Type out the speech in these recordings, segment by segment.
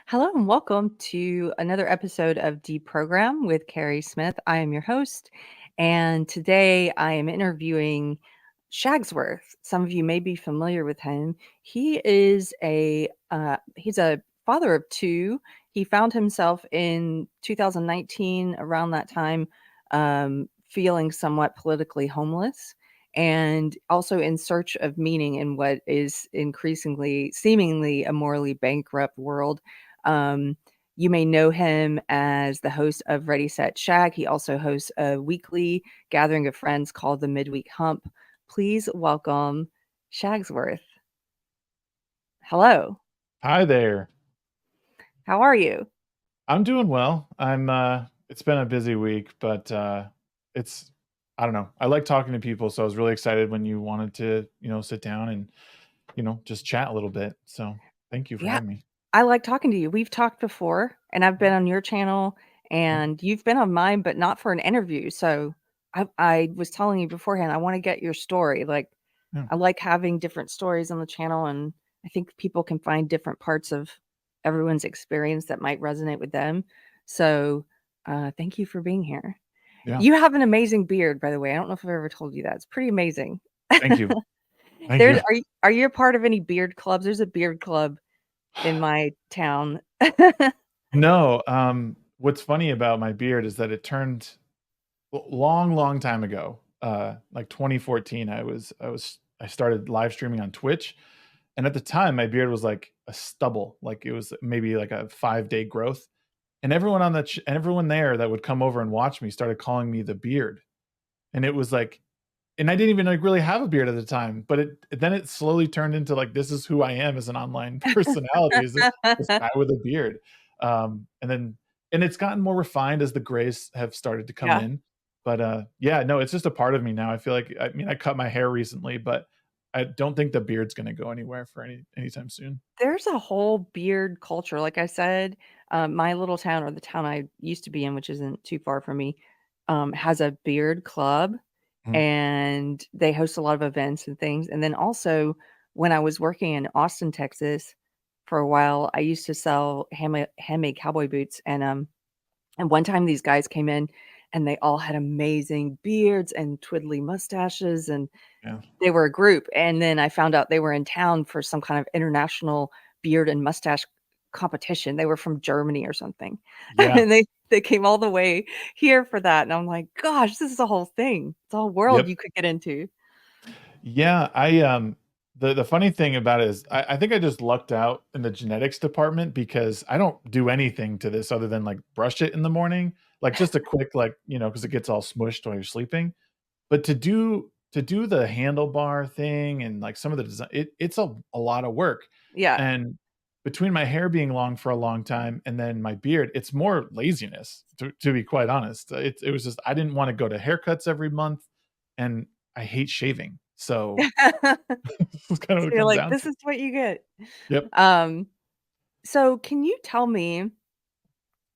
Hello and welcome to another episode of Deprogrammed with Keri Smith. I am your host, and today I am interviewing Shagsworth. Some of you may be familiar with him. He's a father of two. He found himself in 2019, around that time, feeling somewhat politically homeless. And also in search of meaning in what is increasingly, seemingly a morally bankrupt world. um, you may know him as the host of Ready, Set, Shag. He also hosts a weekly gathering of friends called the Midweek Hump. Please welcome Shagsworth. Hello. Hi there. How are you? I'm doing well. It's been a busy week, but it's I don't know. I like talking to people, so I was really excited when you wanted to, sit down and, just chat a little bit. So, thank you for Yeah, having me. I like talking to you. We've talked before, and I've been on your channel, Yeah. and you've been on mine, but not for an interview. So I was telling you beforehand, I want to get your story. Like, Yeah. I like having different stories on the channel, and I think people can find different parts of everyone's experience that might resonate with them. So, thank you for being here. Yeah. You have an amazing beard, by the way. I don't know if I've ever told you that. It's pretty amazing. Thank you. Thank There's you. are you a part of any beard clubs? There's a beard club in my town. No, what's funny about my beard is that it turned long, long time ago. Like 2014, I started live streaming on Twitch. And at the time, my beard was like a stubble, like it was maybe like a 5-day growth. And everyone there that would come over and watch me started calling me the beard. And it was like, and I didn't even like really have a beard at the time, but then it slowly turned into like, this is who I am as an online personality, is this guy with a beard. And it's gotten more refined as the grays have started to come Yeah. in. But yeah, no, it's just a part of me now. I feel like, I mean, I cut my hair recently, but I don't think the beard's going to go anywhere for anytime soon. There's a whole beard culture. Like I said, my little town, or the town I used to be in, which isn't too far from me, has a beard club, Mhm. and they host a lot of events and things. And then also, when I was working in Austin, Texas, for a while, I used to sell handmade cowboy boots, and one time these guys came in, and they all had amazing beards and twiddly mustaches, and Yeah. they were a group. And then I found out they were in town for some kind of international beard and mustache competition. They were from Germany or something. Yeah. And they came all the way here for that. And I'm like, gosh, this is a whole thing. It's a whole world Yep. you could get into. Yeah, the funny thing about it is I think I just lucked out in the genetics department because I don't do anything to this other than like brush it in the morning, like just a quick like, because it gets all smushed while you're sleeping. But to do the handlebar thing and like some of the design, it's a lot of work. Yeah. And between my hair being long for a long time and then my beard, it's more laziness to be quite honest. It was just I didn't want to go to haircuts every month and I hate shaving. So that's kind of So what it you're comes like, down this to. is what you get. Yep. Um, so can you tell me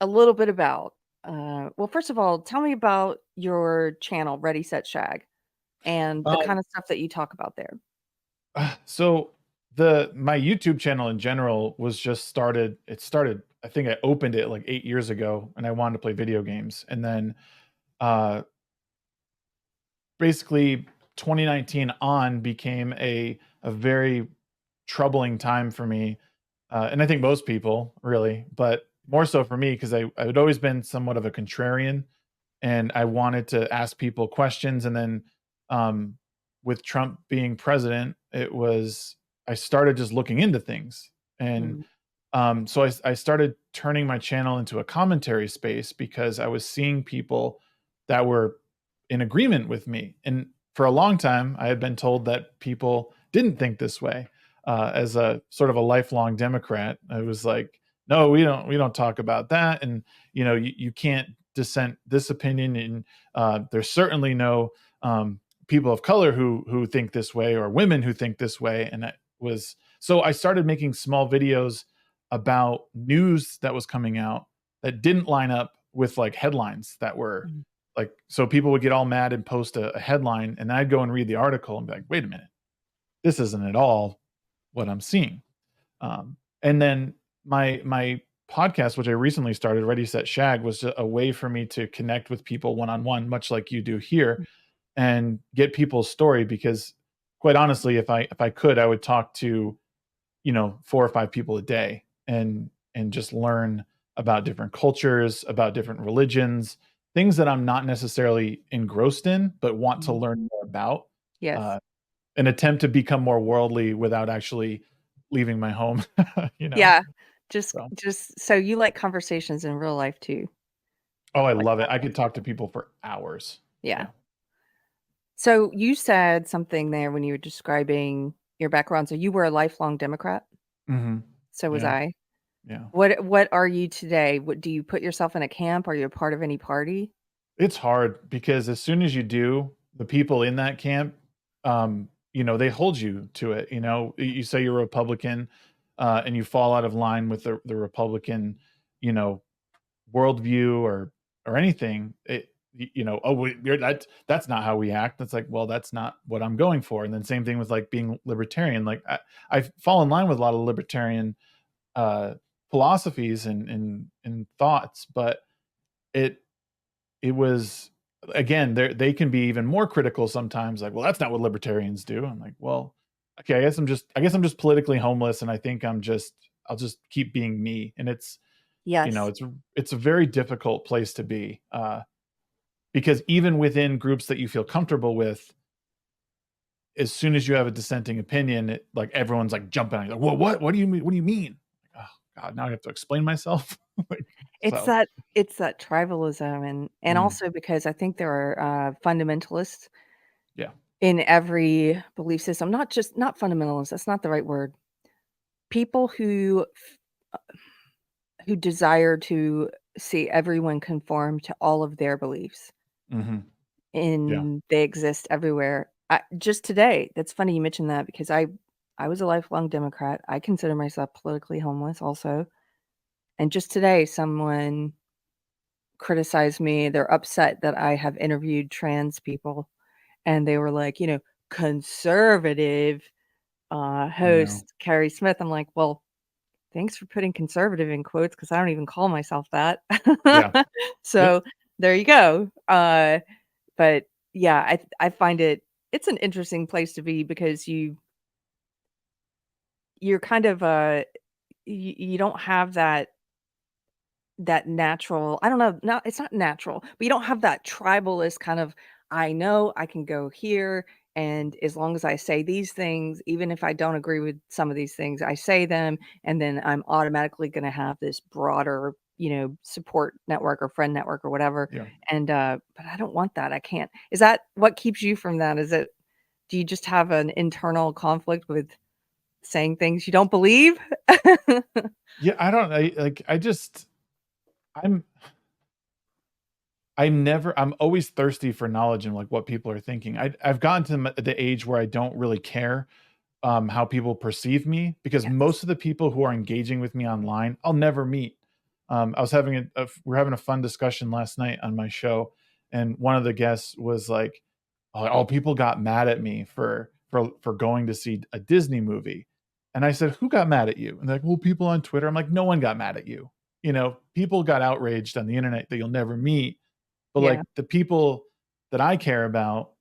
a little bit about, well, first of all, tell me about your channel, Ready, Set, Shag, and the Um, kind of stuff that you talk about there. so the my YouTube channel in general was just started. It started. I think I opened it like 8 years ago, and I wanted to play video games. And then, uh, basically, 2019 on became a very troubling time for me, and I think most people really, but more so for me because I had always been somewhat of a contrarian, and I wanted to ask people questions. And then, um, with Trump being president, I started just looking into things, and Mm, so I started turning my channel into a commentary space because I was seeing people that were in agreement with me. And for a long time, I had been told that people didn't think this way. As a sort of a lifelong Democrat, I was like, no, we don't talk about that, and you can't dissent this opinion, and there's certainly no people of color who think this way or women who think this way. And I started making small videos about news that was coming out that didn't line up with like headlines that were mm. like, so people would get all mad and post a headline, and I'd go and read the article and be like, wait a minute, this isn't at all what I'm seeing. And then my podcast, which I recently started, Ready Set Shag, was a way for me to connect with people one on one, much like you do here, and get people's story. Because quite honestly, if I could, I would talk to 4 or 5 people a day and just learn about different cultures, about different religions, things that I'm not necessarily engrossed in, but want to Mhm. learn more about. Yes. Uh, an attempt to become more worldly without actually leaving my home, you know. Yeah. Just So, just so you like conversations in real life too, oh, I like love it. I could podcasts. talk to people for hours. Yeah. Yeah. So you said something there when you were describing your background. So you were a lifelong Democrat. Hmm. So was Yeah. I. Yeah. What are you today? What do you put yourself in a camp? Are you a part of any party? It's hard because as soon as you do, the people in that camp, they hold you to it. You say you're a Republican, and you fall out of line with the Republican, you know, worldview or anything. Oh, that's not how we act. That's like, well, that's not what I'm going for. And then same thing with like being libertarian. Like I fall in line with a lot of libertarian uh, philosophies and thoughts, but it it was again they can be even more critical sometimes, like, well, that's not what libertarians do. I'm like, well, okay, I guess I'm just politically homeless, and I think I'll just keep being me. And Yes. it's a very difficult place to be, because even within groups that you feel comfortable with, as soon as you have a dissenting opinion, like everyone's like jumping on you, like, well, what do you mean, oh god, now I have to explain myself. Like, It's so that it's that tribalism and mm, also because I think there are fundamentalists yeah, in every belief system, not fundamentalists, that's not the right word. People who desire to see everyone conform to all of their beliefs, hmm, yeah, and they exist everywhere. Just today, that's funny you mentioned that because I was a lifelong Democrat. I consider myself politically homeless also. And just today, someone criticized me. They're upset that I have interviewed trans people, and they were like, conservative yeah, host Keri Smith. I'm like, well, thanks for putting conservative in quotes because I don't even call myself that. yeah. It, So there you go. But yeah, I find it's an interesting place to be because you're kind of you don't have that natural, I don't know, no, it's not natural, but you don't have that tribalist kind of, I know I can go here, and as long as I say these things, even if I don't agree with some of these things, I say them, and then I'm automatically gonna have this broader, support network or friend network or whatever, yeah. and, but I don't want that, I can't. Is that what keeps you from that? Is it do you just have an internal conflict with saying things you don't believe? Yeah, I don't I just I'm I'm always thirsty for knowledge and like what people are thinking. I've gotten to the age where I don't really care how people perceive me, because Yes. most of the people who are engaging with me online, I'll never meet. I was having we're having a fun discussion last night on my show, and one of the guests was like, "Oh, people got mad at me for going to see a Disney movie," and I said, "Who got mad at you?" And they're like, "Well, people on Twitter." I'm like, "No one got mad at you. People got outraged on the internet that you'll never meet, but Yeah. like the people that I care about,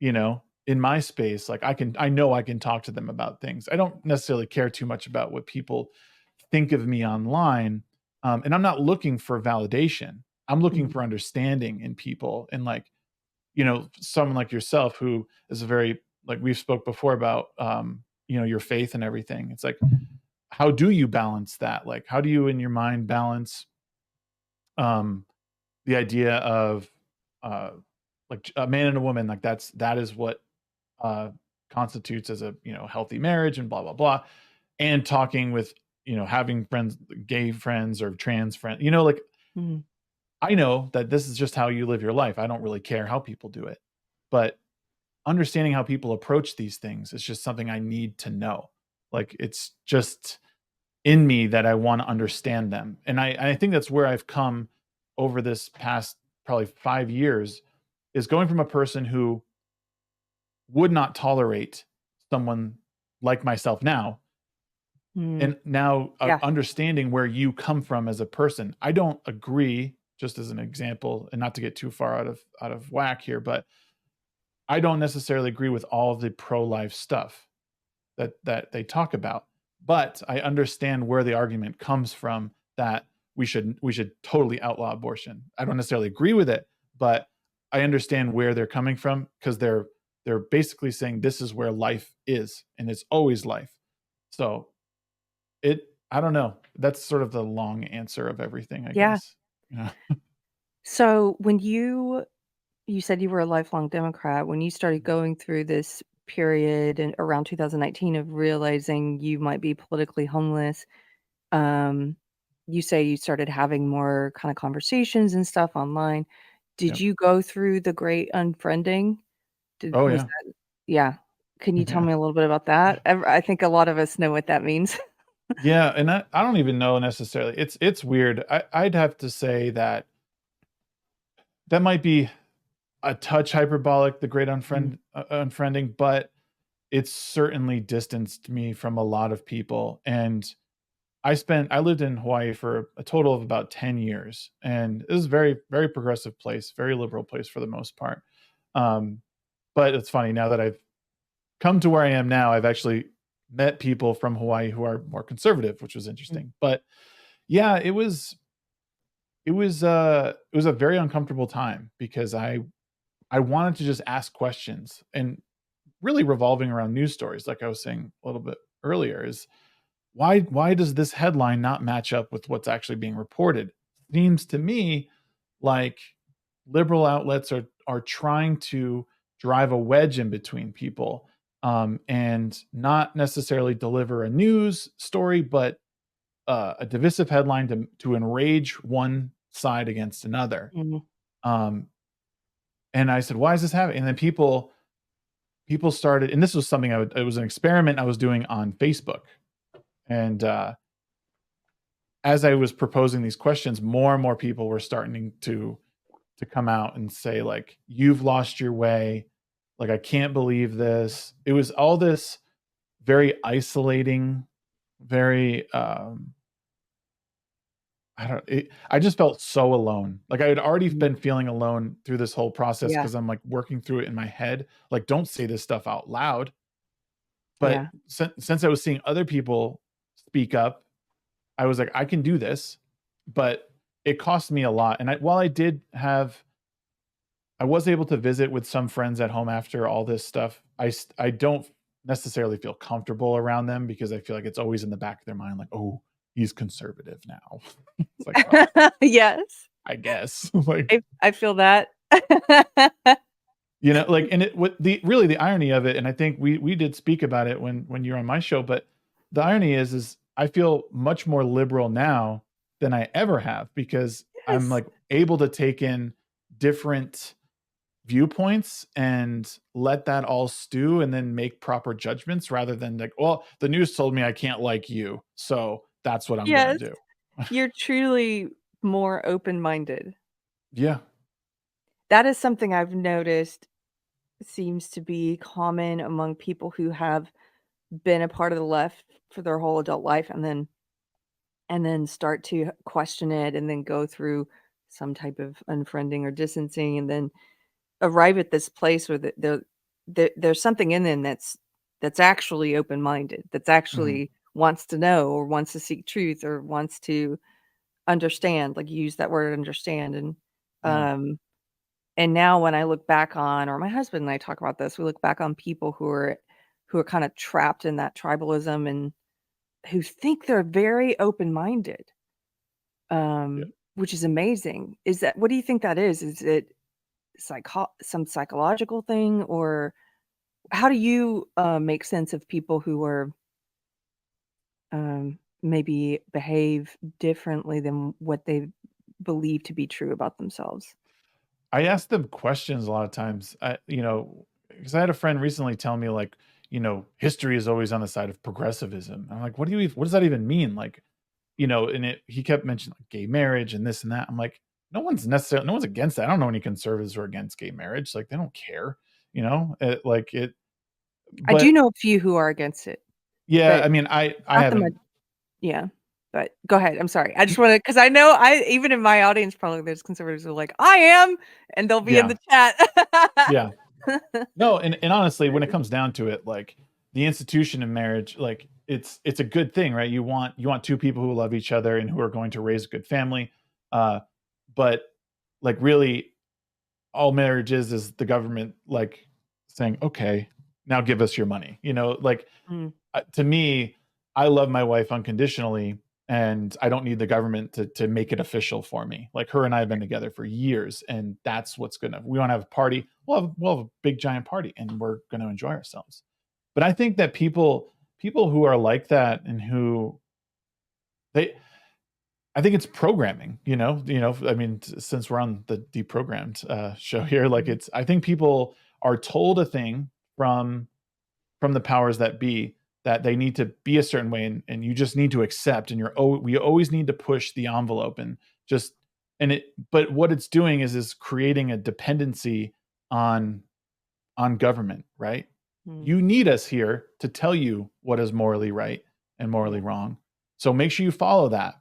in my space, like I know I can talk to them about things. I don't necessarily care too much about what people think of me online. And I'm not looking for validation. I'm looking Mhm. for understanding in people. And like, someone like yourself who is a very, like we've spoke before about, your faith and everything. It's like, how do you balance that? Like, how do you in your mind balance, um, the idea of, uh, like a man and a woman, like that is what uh, constitutes as a healthy marriage and blah blah blah, and talking with having friends, gay friends or trans friends, like Mhm. I know that this is just how you live your life. I don't really care how people do it, but understanding how people approach these things is just something I need to know. Like it's just in me that I want to understand them, and I think that's where I've come over this past probably 5 years, is going from a person who would not tolerate someone like myself now Mm, And now yeah. understanding where you come from as a person. I don't agree, just as an example, and not to get too far out of whack here, but I don't necessarily agree with all of the pro-life stuff that they talk about. But I understand where the argument comes from that we should totally outlaw abortion. I don't necessarily agree with it, but I understand where they're coming from because they're basically saying this is where life is and it's always life. So I don't know. That's sort of the long answer of everything, I Yeah. guess. Yeah. So when you said you were a lifelong Democrat, when you started going through this period in around 2019 of realizing you might be politically homeless, um, you say you started having more kind of conversations and stuff online. Did Yep. you go through the great unfriending? Did Oh was yeah. that yeah. Can you tell Yeah. me a little bit about that? I think a lot of us know what that means. Yeah, and I don't even know necessarily. It's weird. I'd have to say that that might be a touch hyperbolic, the great Mm, unfriending, but it's certainly distanced me from a lot of people. And I lived in Hawaii for a total of about 10 years, and it was a very, very progressive place, very liberal place for the most part. Um, but it's funny now that I've come to where I am now, I've actually met people from Hawaii who are more conservative, which was mm, interesting. But yeah, it was a very uncomfortable time because I wanted to just ask questions and really revolving around news stories, like I was saying a little bit earlier, is why does this headline not match up with what's actually being reported? Seems to me like liberal outlets are trying to drive a wedge in between people, and not necessarily deliver a news story, but a divisive headline to enrage one side against another. mhm. Um, and I said, "Why is this happening?" And then people started, and this was something it was an experiment I was doing on Facebook, and as I was proposing these questions, more and more people were starting to come out and say like, "You've lost your way." Like, "I can't believe this." It was all this very isolating, very I just felt so alone. Like I had already Mhm. been feeling alone through this whole process Yeah, because I'm like working through it in my head. Like, don't say this stuff out loud. But yeah. since I was seeing other people speak up, I was like, I can do this. But it cost me a lot. And while I was able to visit with some friends at home after all this stuff, I don't necessarily feel comfortable around them because I feel like it's always in the back of their mind, like, oh, he's conservative now. It's like, well, Yes. I guess. Like, I feel that. like, and it what the really the irony of it, and I think we did speak about it when you're on my show, but the irony is I feel much more liberal now than I ever have because I'm Yes. like able to take in different viewpoints and let that all stew and then make proper judgments rather than like, well, the news told me I can't like you, so that's what I'm gonna Yes. do. You're truly more open-minded. Yeah. That is something I've noticed seems to be common among people who have been a part of the left for their whole adult life and then start to question it and then go through some type of unfriending or distancing and then arrive at this place where there's something in them that's actually open-minded, that's Mhm. actually wants to know or wants to seek truth or wants to understand, like, you use that word understand, Yeah. um, and now when I look back on or my husband and I talk about this, we look back on people who are kinda trapped in that tribalism and who think they're very open-minded, Yeah. which is amazing. Is that what do you think that is? Is it some psychological thing, or how do you, make sense of people who are, maybe behave differently than what they believe to be true about themselves? I ask them questions a lot of times. Because I had a friend recently tell me like, history is always on the side of progressivism. I'm like, what does that even mean? Like, and he kept mentioning like gay marriage and this and that. I'm like, no one's against that. I don't know any conservatives who are against gay marriage. Like they don't care, like it, I do but know a few who are against it, yeah, but I mean, I not the haven't majority. Yeah. But go ahead. I'm sorry. I just want to, because I know even in my audience, probably there's conservatives who are like, I am, and they'll be in Yeah. the chat. Yeah. No, and honestly, when it comes down to it, like the institution of marriage, like it's a good thing, right? You want two people who love each other and who are going to raise a good family. Uh, but like really, all marriage is the government like saying, okay, now give us your money. Like Mm, to me, I love my wife unconditionally, and I don't need the government to make it official for me. Like her and I have been together for years, and that's what's gonna. We want to have a party. We'll have a big giant party, and we're gonna enjoy ourselves. But I think that people who are like that and who they I think it's programming, I mean, since we're on the Deprogrammed show here, like mhm, I think people are told a thing from the powers that be that they need to be a certain way, and you just need to accept, and we always need to push the envelope and just and it but what it's doing is creating a dependency on government, right? mm, You need us here to tell you what is morally right and yeah. morally wrong. So make sure you follow that.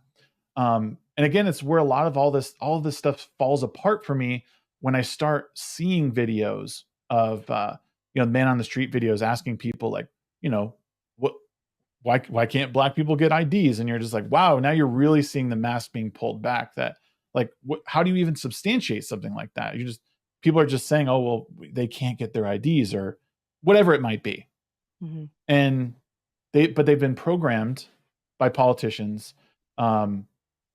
And again, it's where a lot of all of this stuff falls apart for me when I start seeing videos of man on the street videos asking people like, what why can't black people get IDs? And you're just like, wow, now you're really seeing the mask being pulled back. That like, how do you even substantiate something like that? People are just saying, oh well, they can't get their IDs or whatever it might be, Mhm. and they've been programmed by politicians, um,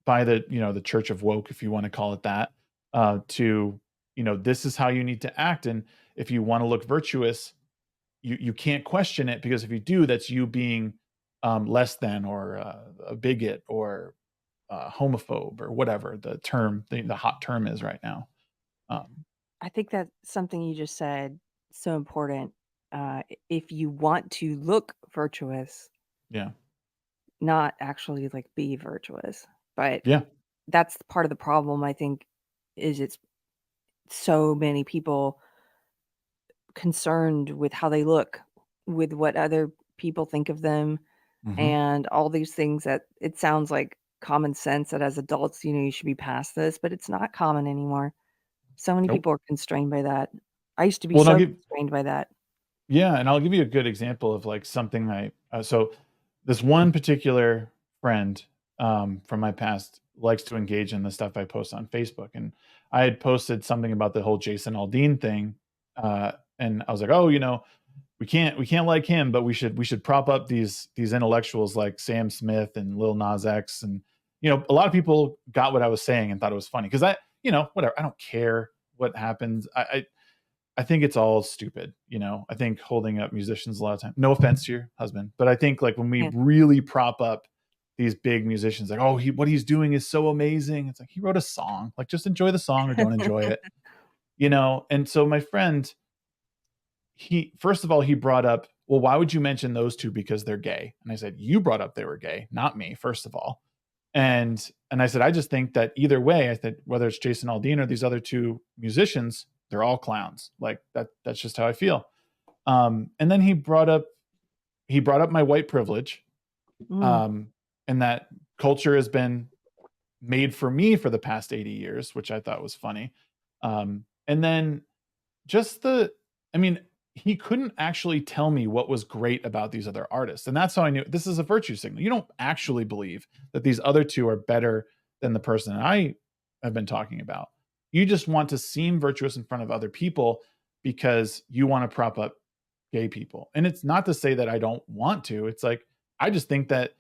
by the Church of Woke, if you want to call it that, to this is how you need to act, and if you want to look virtuous, you can't question it, because if you do, that's you being less than, or a bigot, or homophobe, or whatever the hot term is right now. Um, I think that something you just said so important. If you want to look virtuous, yeah, not actually like be virtuous, but yeah, that's part of the problem. I think is it's so many people concerned with how they look, with what other people think of them, hmm and all these things that it sounds like common sense that as adults, you should be past this, but it's not common anymore. So many nope. people are constrained by that. I used to be Well, and so constrained by that. I'll give you a good example of like something so this one particular friend from my past likes to engage in the stuff I post on Facebook, and I had posted something about the whole Jason Aldean thing, and I was like, oh, we can't like him, but we should prop up these intellectuals like Sam Smith and Lil Nas X, and a lot of people got what I was saying and thought it was funny, because whatever, I don't care what happens. I think it's all stupid. I think holding up musicians a lot of time. No offense to your husband, but I think like when we Yeah. really prop up these big musicians, like, oh, what he's doing is so amazing. It's like he wrote a song. Like just enjoy the song or don't enjoy it. And so my friend, he first of all he brought up, well, why would you mention those two, because they're gay? And I said, you brought up they were gay, not me, first of all. And I said, I just think that either way, I said, whether it's Jason Aldean or these other two musicians, they're all clowns. Like that's just how I feel. And then he brought up my white privilege, Mm. um, and that culture has been made for me for the past 80 years, which I thought was funny. And then just I mean, he couldn't actually tell me what was great about these other artists. And that's how I knew this is a virtue signal. You don't actually believe that these other two are better than the person I have been talking about. You just want to seem virtuous in front of other people because you want to prop up gay people. And it's not to say that I don't want to. It's like, I just think that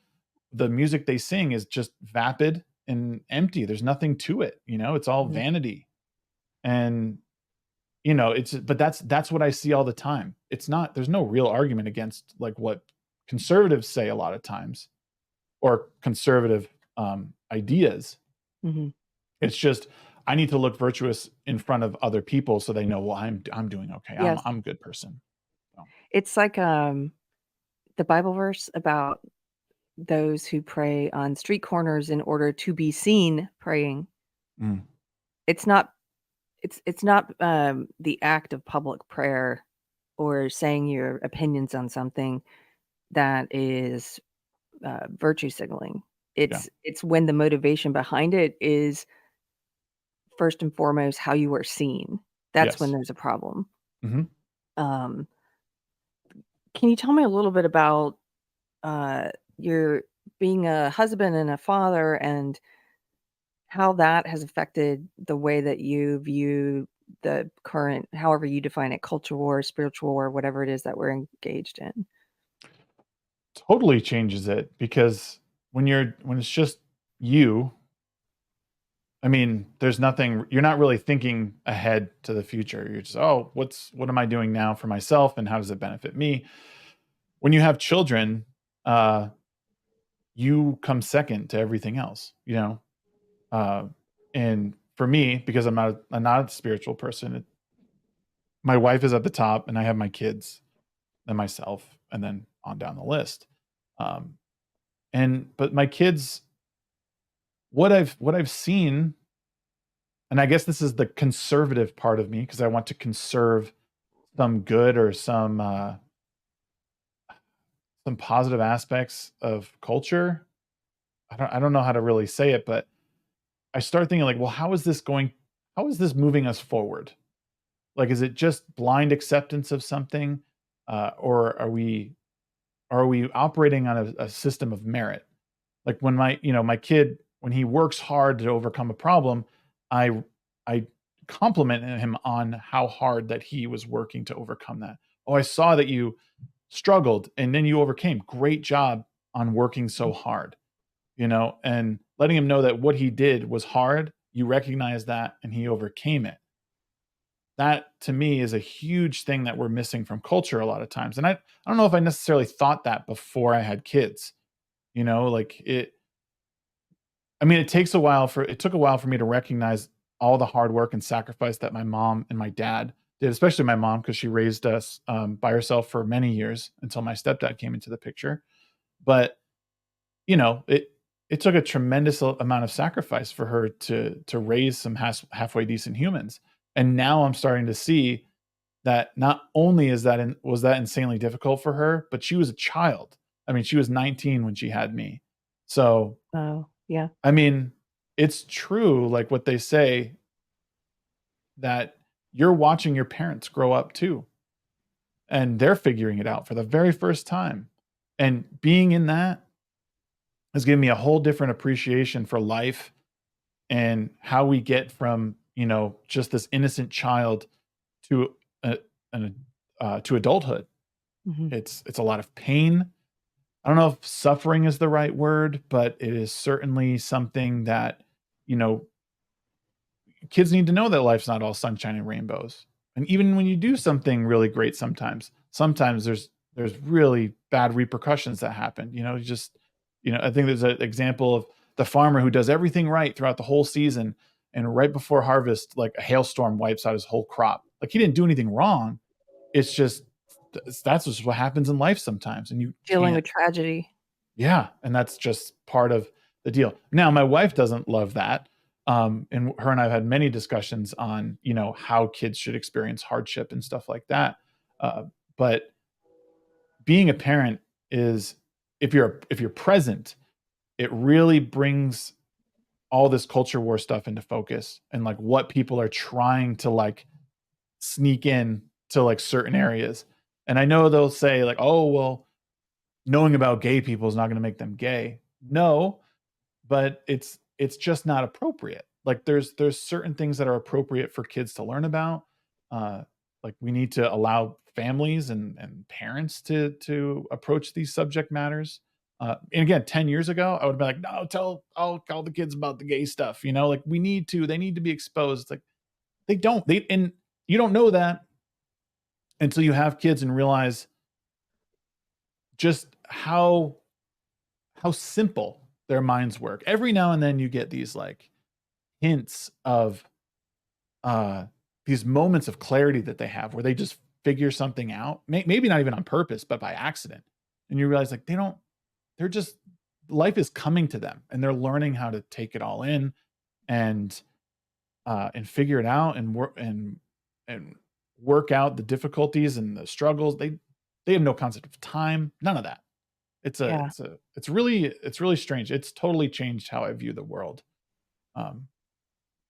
the music they sing is just vapid and empty. There's nothing to it. It's all Mhm. vanity. And but that's what I see all the time. It's not There's no real argument against like what conservatives say a lot of times, or conservative ideas. Mhm. It's just I need to look virtuous in front of other people so they know, well, I'm doing okay. I'm Yes. I'm a good person. So, It's like, the Bible verse about those who pray on street corners in order to be seen praying. mm, It's not it's not, the act of public prayer or saying your opinions on something that is virtue signaling. Yeah. It's when the motivation behind it is first and foremost how you are seen. That's when Yes. there's a problem. Hmm. Um, can you tell me a little bit about your being a husband and a father and how that has affected the way that you view the current, however you define it, culture war, spiritual war, whatever it is that we're engaged in? Totally changes it because when it's just you, I mean, there's nothing, you're not really thinking ahead to the future. You're just, oh, what am I doing now for myself and how does it benefit me? When you have children, uh, you come second to everything else, you know? Uh, and for me, because I'm not a spiritual person, my wife is at the top and I have my kids, then myself, and then on down the list. Um, but my kids, what I've seen, and I guess this is the conservative part of me because I want to conserve some good or some positive aspects of culture. I don't know how to really say it, but I start thinking like, well, how is this moving us forward? Like, is it just blind acceptance of something, or are we operating on a system of merit? Like when my kid, when he works hard to overcome a problem, I I compliment him on how hard that he was working to overcome that. Oh, I saw that you struggled and then you overcame. Great job on working so hard, and letting him know that what he did was hard. You recognize that and he overcame it. That to me is a huge thing that we're missing from culture a lot of times. And I don't know if I necessarily thought that before I had kids. Like I mean, it took a while for me to recognize all the hard work and sacrifice that my mom and my dad did, especially my mom, because she raised us by herself for many years until my stepdad came into the picture. But it took a tremendous amount of sacrifice for her to raise some halfway decent humans. And now I'm starting to see that not only was that insanely difficult for her, but she was a child. I mean, she was 19 when she had me. So Oh, yeah. I mean, it's true, like what they say, that you're watching your parents grow up too, and they're figuring it out for the very first time. And being in that has given me a whole different appreciation for life and how we get from, just this innocent child to a, to adulthood. Mhm. It's a lot of pain. I don't know if suffering is the right word, but it is certainly something that, you know, kids need to know that life's not all sunshine and rainbows. And even when you do something really great sometimes there's really bad repercussions that happen. I think there's an example of the farmer who does everything right throughout the whole season and right before harvest like a hailstorm wipes out his whole crop. Like he didn't do anything wrong. It's just that's just what happens in life sometimes and you Dealing can't. with tragedy. Yeah, and that's just part of the deal. Now, my wife doesn't love that, and her and I have had many discussions on, how kids should experience hardship and stuff like that. But being a parent is, if you're present, it really brings all this culture war stuff into focus and like what people are trying to like sneak in to like certain areas. And I know they'll say like, "Oh, well, knowing about gay people is not going to make them gay." No, but it's just not appropriate. Like there's certain things that are appropriate for kids to learn about. Uh, like we need to allow families and parents to approach these subject matters. And again, 10 years ago, I would have been like, no, I'll call the kids about the gay stuff. Like they need to be exposed. Like and you don't know that until you have kids and realize just how simple their minds work. Every now and then you get these like hints of uh these moments of clarity that they have where they just figure something out. Maybe not even on purpose, but by accident. And you realize like they're just life is coming to them and they're learning how to take it all in and figure it out and work out the difficulties and the struggles. They have no concept of time, none of that. Yeah. It's really strange. It's totally changed how I view the world. Um,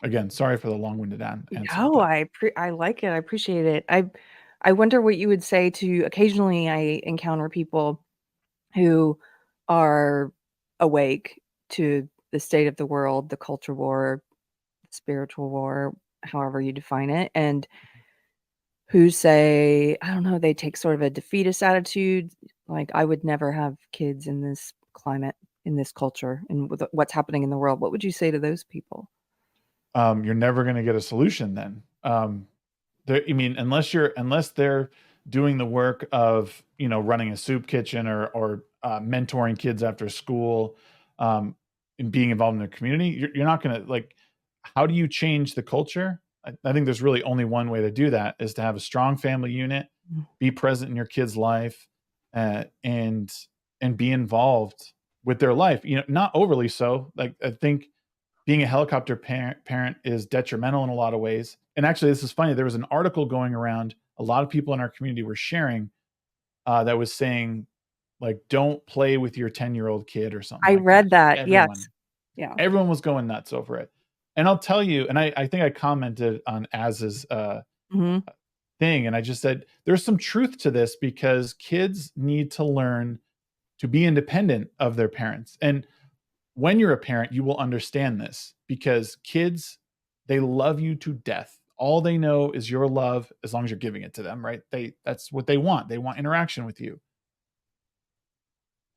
Again, sorry for the long-winded answer, No, but I like it. I appreciate it. I wonder what you would say to occasionally I encounter people who are awake to the state of the world, the culture war, spiritual war, however you define it, and who say, I don't know, they take sort of a defeatist attitude, like, "I would never have kids in this climate, in this culture, and with what's happening in the world." What would you say to those people? you're never going to get a solution then. I mean, unless they're doing the work of, running a soup kitchen or mentoring kids after school, and being involved in their community, you're not going to like. How do you change the culture? I think there's really only one way to do that is to have a strong family unit, Mm. be present in your kid's life, and be involved with their life. Not overly so. Like I think being a helicopter parent is detrimental in a lot of ways. And actually, this is funny. There was an article going around. A lot of people in our community were sharing that was saying, like, don't play with your 10-year-old kid or something I like that. read that, Everyone, yes. Yeah. everyone was going nuts over it. And I'll tell you, and I think I commented on Az's Mhm. thing, and I just said, there's some truth to this because kids need to learn to be independent of their parents. And when you're a parent, you will understand this because kids, they love you to death. All they know is your love as long as you're giving it to them, right? That's what they want. They want interaction with you.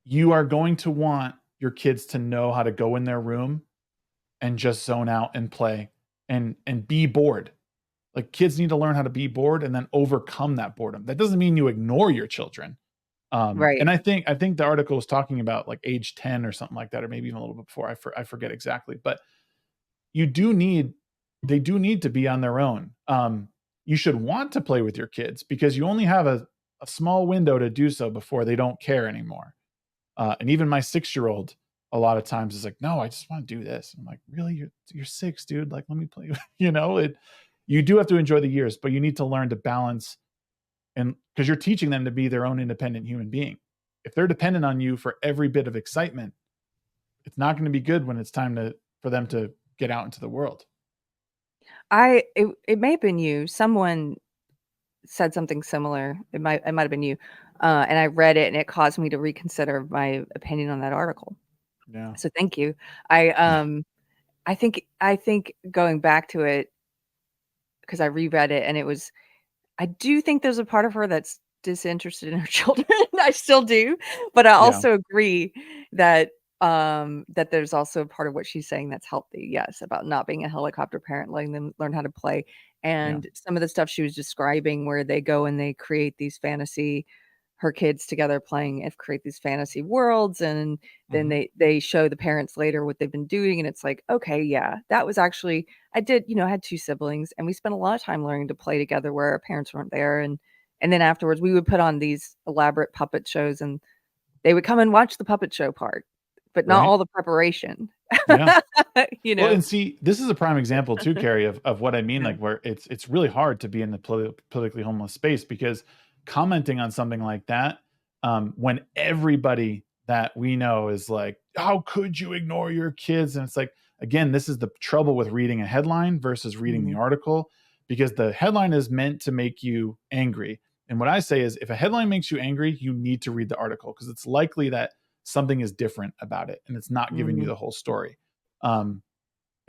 You are going to want your kids to know how to go in their room and just zone out and play and be bored. Like kids need to learn how to be bored and then overcome that boredom. That doesn't mean you ignore your children. And Right. I think the article was talking about like age 10 or something like that, or maybe even a little bit before. I forget exactly, but you do need they do need to be on their own. You should want to play with your kids because you only have a small window to do so before they don't care anymore. And even my 6-year-old a lot of times is like, no, I just want to do this. I'm like, really? You're 6, dude. Like, let me play. You do have to enjoy the years, but you need to learn to balance, and because you're teaching them to be their own independent human being. If they're dependent on you for every bit of excitement, it's not going to be good when it's time for them to get out into the world. It may have been you. Someone said something similar. It might have been you. And I read it and it caused me to reconsider my opinion on that article. Yeah. So thank you. I I think going back to it because I reread it and I do think there's a part of her that's disinterested in her children. I still do, but I Yeah. also agree that that there's also a part of what she's saying that's healthy. Yes, about not being a helicopter parent, letting them learn how to play. Yeah. And some of the stuff she was describing where they go and they create these fantasy her kids together playing and create these fantasy worlds and then Hmm. they show the parents later what they've been doing and it's like, okay, yeah, that was actually I did, I had 2 siblings, and we spent a lot of time learning to play together where our parents weren't there, and then afterwards, we would put on these elaborate puppet shows, and they would come and watch the puppet show part, but not Right. all the preparation. Yeah. You Well, know? and see, this is a prime example too, Carrie, of what I mean, like where it's really hard to be in the politically homeless space because commenting on something like that, when everybody that we know is like, "How could you ignore your kids?" And it's like, again, this is the trouble with reading a headline versus reading the Mhm. article, because the headline is meant to make you angry. And what I say is, if a headline makes you angry, you need to read the article because it's likely that something is different about it and it's not giving you Mhm. the whole story. Um,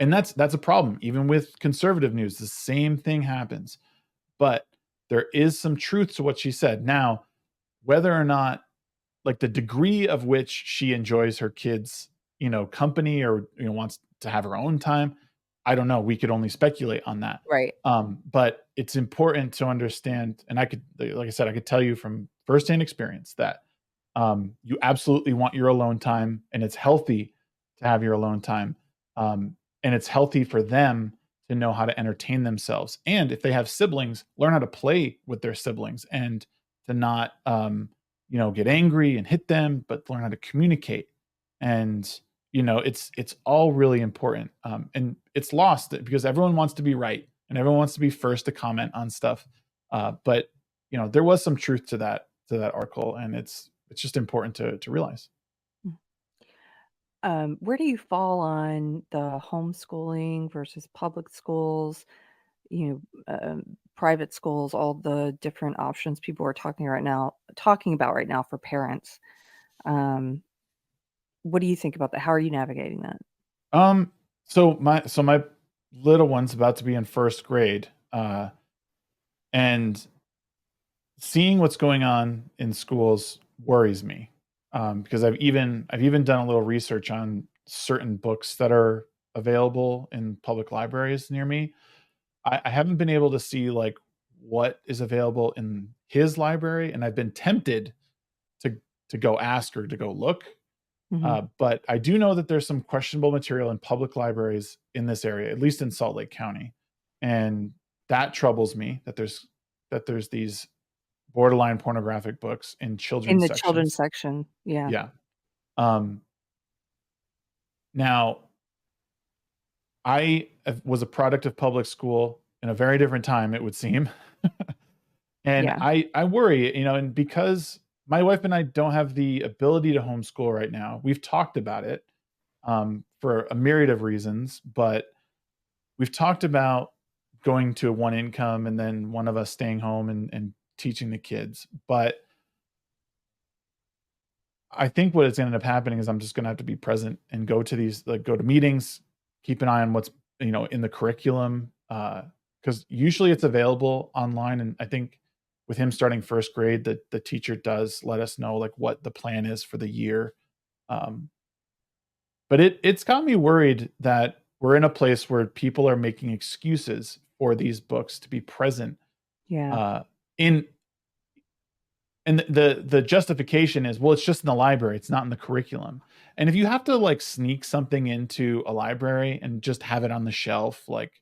and that's a problem. Even with conservative news, the same thing happens. But there is some truth to what she said. Now, whether or not like the degree of which she enjoys her kids, company or wants to have her own time, I don't know. We could only speculate on that. Right. But it's important to understand, and I could, like I said, I could tell you from firsthand experience that you absolutely want your alone time, and it's healthy to have your alone time. And it's healthy for them to know how to entertain themselves. And if they have siblings, learn how to play with their siblings and to not, get angry and hit them, but learn how to communicate. And it's all really important. And it's lost because everyone wants to be right and everyone wants to be first to comment on stuff. But there was some truth to that article, and it's it's just important to realize. Where do you fall on the homeschooling versus public schools, private schools, all the different options people are talking about right now for parents? Um, what do you think about that? How are you navigating that? Um, so my little one's about to be in first grade, and seeing what's going on in schools worries me, because I've even done a little research on certain books that are available in public libraries near me. I haven't been able to see like what is available in his library, and I've been tempted to to go ask or to go look. Mhm. But I do know that there's some questionable material in public libraries in this area, at least in Salt Lake County, and that troubles me that there's these borderline pornographic books in In children's the children's sections. section, yeah, Yeah. Um, Now, was a product of public school in a very different time, it would seem. And yeah, I worry, and because my wife and I don't have the ability to homeschool right now, we've talked about it, for a myriad of reasons, but we've talked about going to a one income and then one of us staying home and teaching the kids. But I think what is gonna end up happening is I'm just gonna have to be present and go to meetings, keep an eye on what's, in the curriculum, because usually it's available online, and I think with him starting first grade, the teacher does let us know, like, what the plan is for the year, um, but it's got me worried that we're in a place where people are making excuses for these books to be present, yeah, uh, in and the justification is, well, it's just in the library, it's not in the curriculum. And if you have to like sneak something into a library and just have it on the shelf, like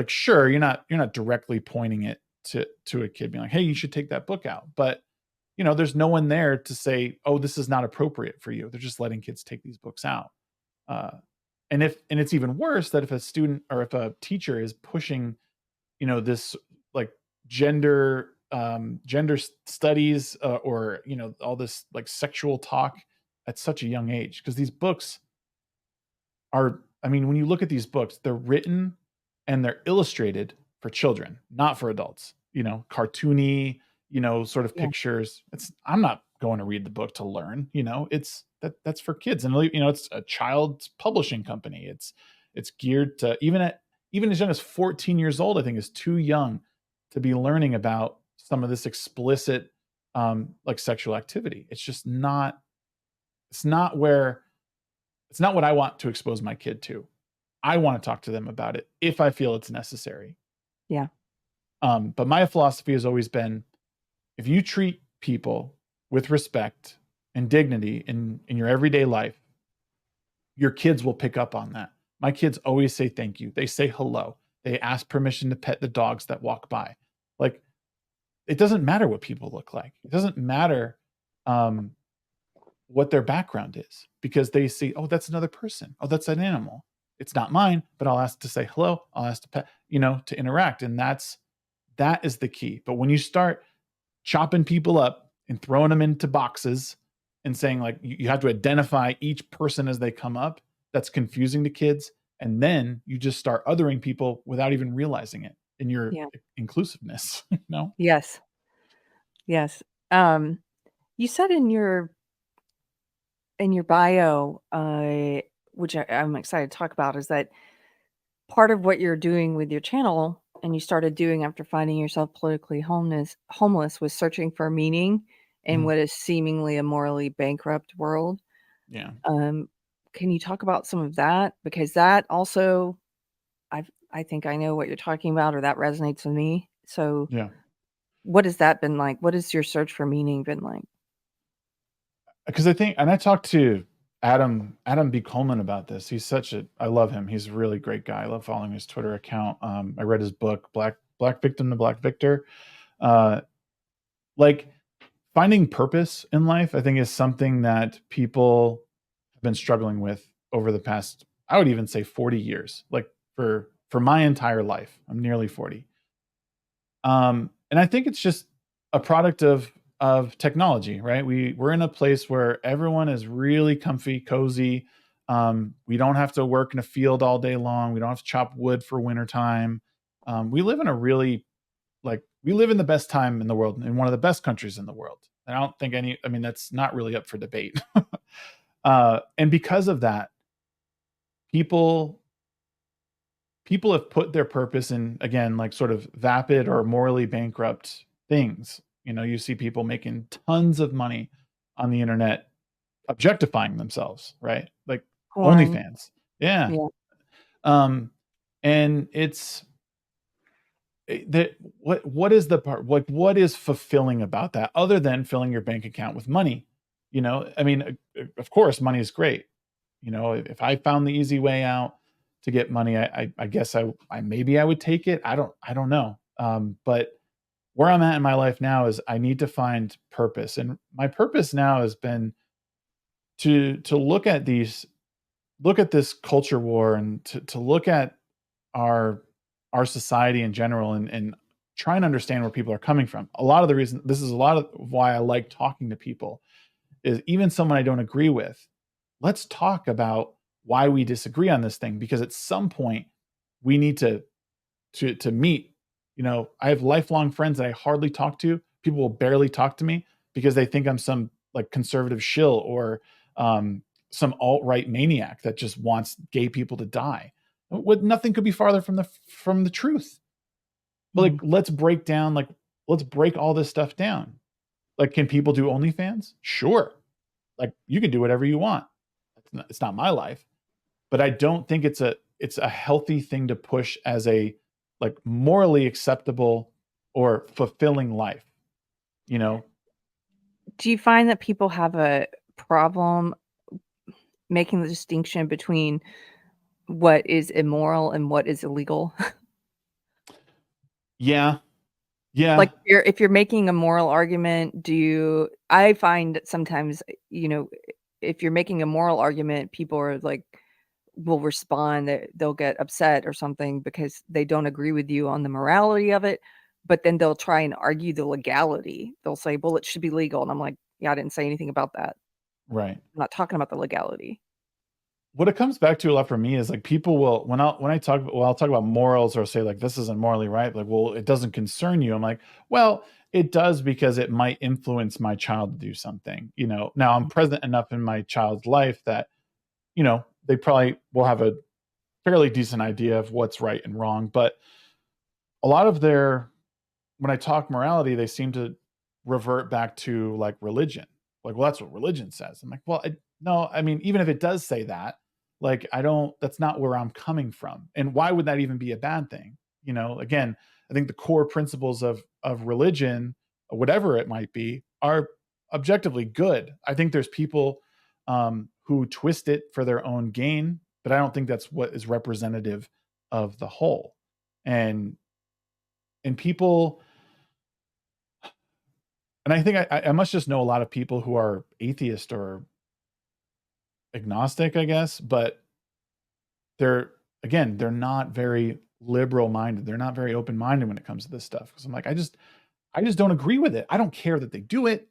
sure, you're not directly pointing it to a kid being like, hey, you should take that book out. But there's no one there to say, oh, this is not appropriate for you. They're just letting kids take these books out. Uh, and it's even worse that if a student or if a teacher is pushing this like gender studies, or all this like sexual talk at such a young age, because these books are, I mean, when you look at these books, they're written and they're illustrated for children, not for adults. Cartoony, sort of yeah, pictures. I'm not going to read the book to learn. That's for kids, and it's a child's publishing company. It's geared to even as young as 14 years old. I think is too young to be learning about some of this explicit, like sexual activity. It's just not. It's not where it's not what I want to expose my kid to. I want to talk to them about it if I feel it's necessary. yeah, But my philosophy has always been, if you treat people with respect and dignity in your everyday life, your kids will pick up on that. My kids always say thank you. They say hello. They ask permission to pet the dogs that walk by. Like, it doesn't matter what people look like. It doesn't matter, um, what their background is, because they see, oh, that's another person. Oh, that's an animal. It's not mine, but I'll ask to say hello. I'll ask to pet, to interact. And that is the key. But when you start chopping people up and throwing them into boxes and saying like you have to identify each person as they come up, that's confusing to kids. And then you just start othering people without even realizing it in your yeah, inclusiveness, yes, yes. Um, you said in your bio, which I'm excited to talk about, is that part of what you're doing with your channel and you started doing after finding yourself politically homeless was searching for meaning in Mhm. what is seemingly a morally bankrupt world. Yeah. Um, can you talk about some of that? Because that also, I think I know what you're talking about, or that resonates with me. So, Yeah. what has that been like? What has your search for meaning been like? Because I think, and I talked to Adam B. Coleman about this. I love him. He's a really great guy. I love following his Twitter account. I read his book, Black Victim to Black Victor. Uh, like finding purpose in life, I think, is something that people have been struggling with over the past, I would even say 40 years. Like for my entire life, I'm nearly 40. And I think it's just a product of of technology, right? We're in a place where everyone is really comfy, cozy. We don't have to work in a field all day long. We don't have to chop wood for wintertime. We live in a really we live in the best time in the world, in one of the best countries in the world. And I don't think I mean, that's not really up for debate. And because of that, people people have put their purpose in, again, like sort of vapid or morally bankrupt things. You see people making tons of money on the internet objectifying themselves, right? Like Porn. OnlyFans. Yeah. Yeah. Um, and it's that what is the part, like what is fulfilling about that other than filling your bank account with money? I mean, of course money is great. If I found the easy way out to get money, I guess I maybe I would take it. I don't know. But where I'm at in my life now is I need to find purpose, and my purpose now has been to look at this culture war, and to look at our our society in general, and try and understand where people are coming from. A lot of the reason this is a lot of why I like talking to people is, even someone I don't agree with, let's talk about why we disagree on this thing, because at some point we need to meet. I have lifelong friends that I hardly talk to. People will barely talk to me because they think I'm some like conservative shill, or um, some alt-right maniac that just wants gay people to die. What Nothing could be farther from the truth. But like, Mhm. let's break all this stuff down. Like, can people do OnlyFans? Sure. Like, you can do whatever you want. It's not my life, but I don't think it's a healthy thing to push as a like morally acceptable or fulfilling life. You know, Do you find that people have a problem making the distinction between what is immoral and what is illegal? yeah, yeah, Like, if you're making a moral argument, I find that sometimes, if you're making a moral argument, people are like will respond, that they'll get upset or something because they don't agree with you on the morality of it, but then they'll try and argue the legality. They'll say, "Well, it should be legal." And I'm like, "Yeah, I didn't say anything about that. right. I'm not talking about the legality." What it comes back to a lot for me is like, people will, I'll talk about morals, or say like this isn't morally right. Like, well, it doesn't concern you. I'm like, well, it does, because it might influence my child to do something. Now I'm present enough in my child's life that they probably will have a fairly decent idea of what's right and wrong. But a lot of when I talk morality, they seem to revert back to like religion. Like, well, that's what religion says. I'm like, well, no, I mean, even if it does say that, like, that's not where I'm coming from. And why would that even be a bad thing? Again, I think the core principles of religion, whatever it might be, are objectively good. I think there's people who twist it for their own gain, but I don't think that's what is representative of the whole. And people, and I think I must just know a lot of people who are atheist or agnostic, I guess, but they're they're not very liberal minded. They're not very open minded when it comes to this stuff. Because I'm like, I just don't agree with it. I don't care that they do it.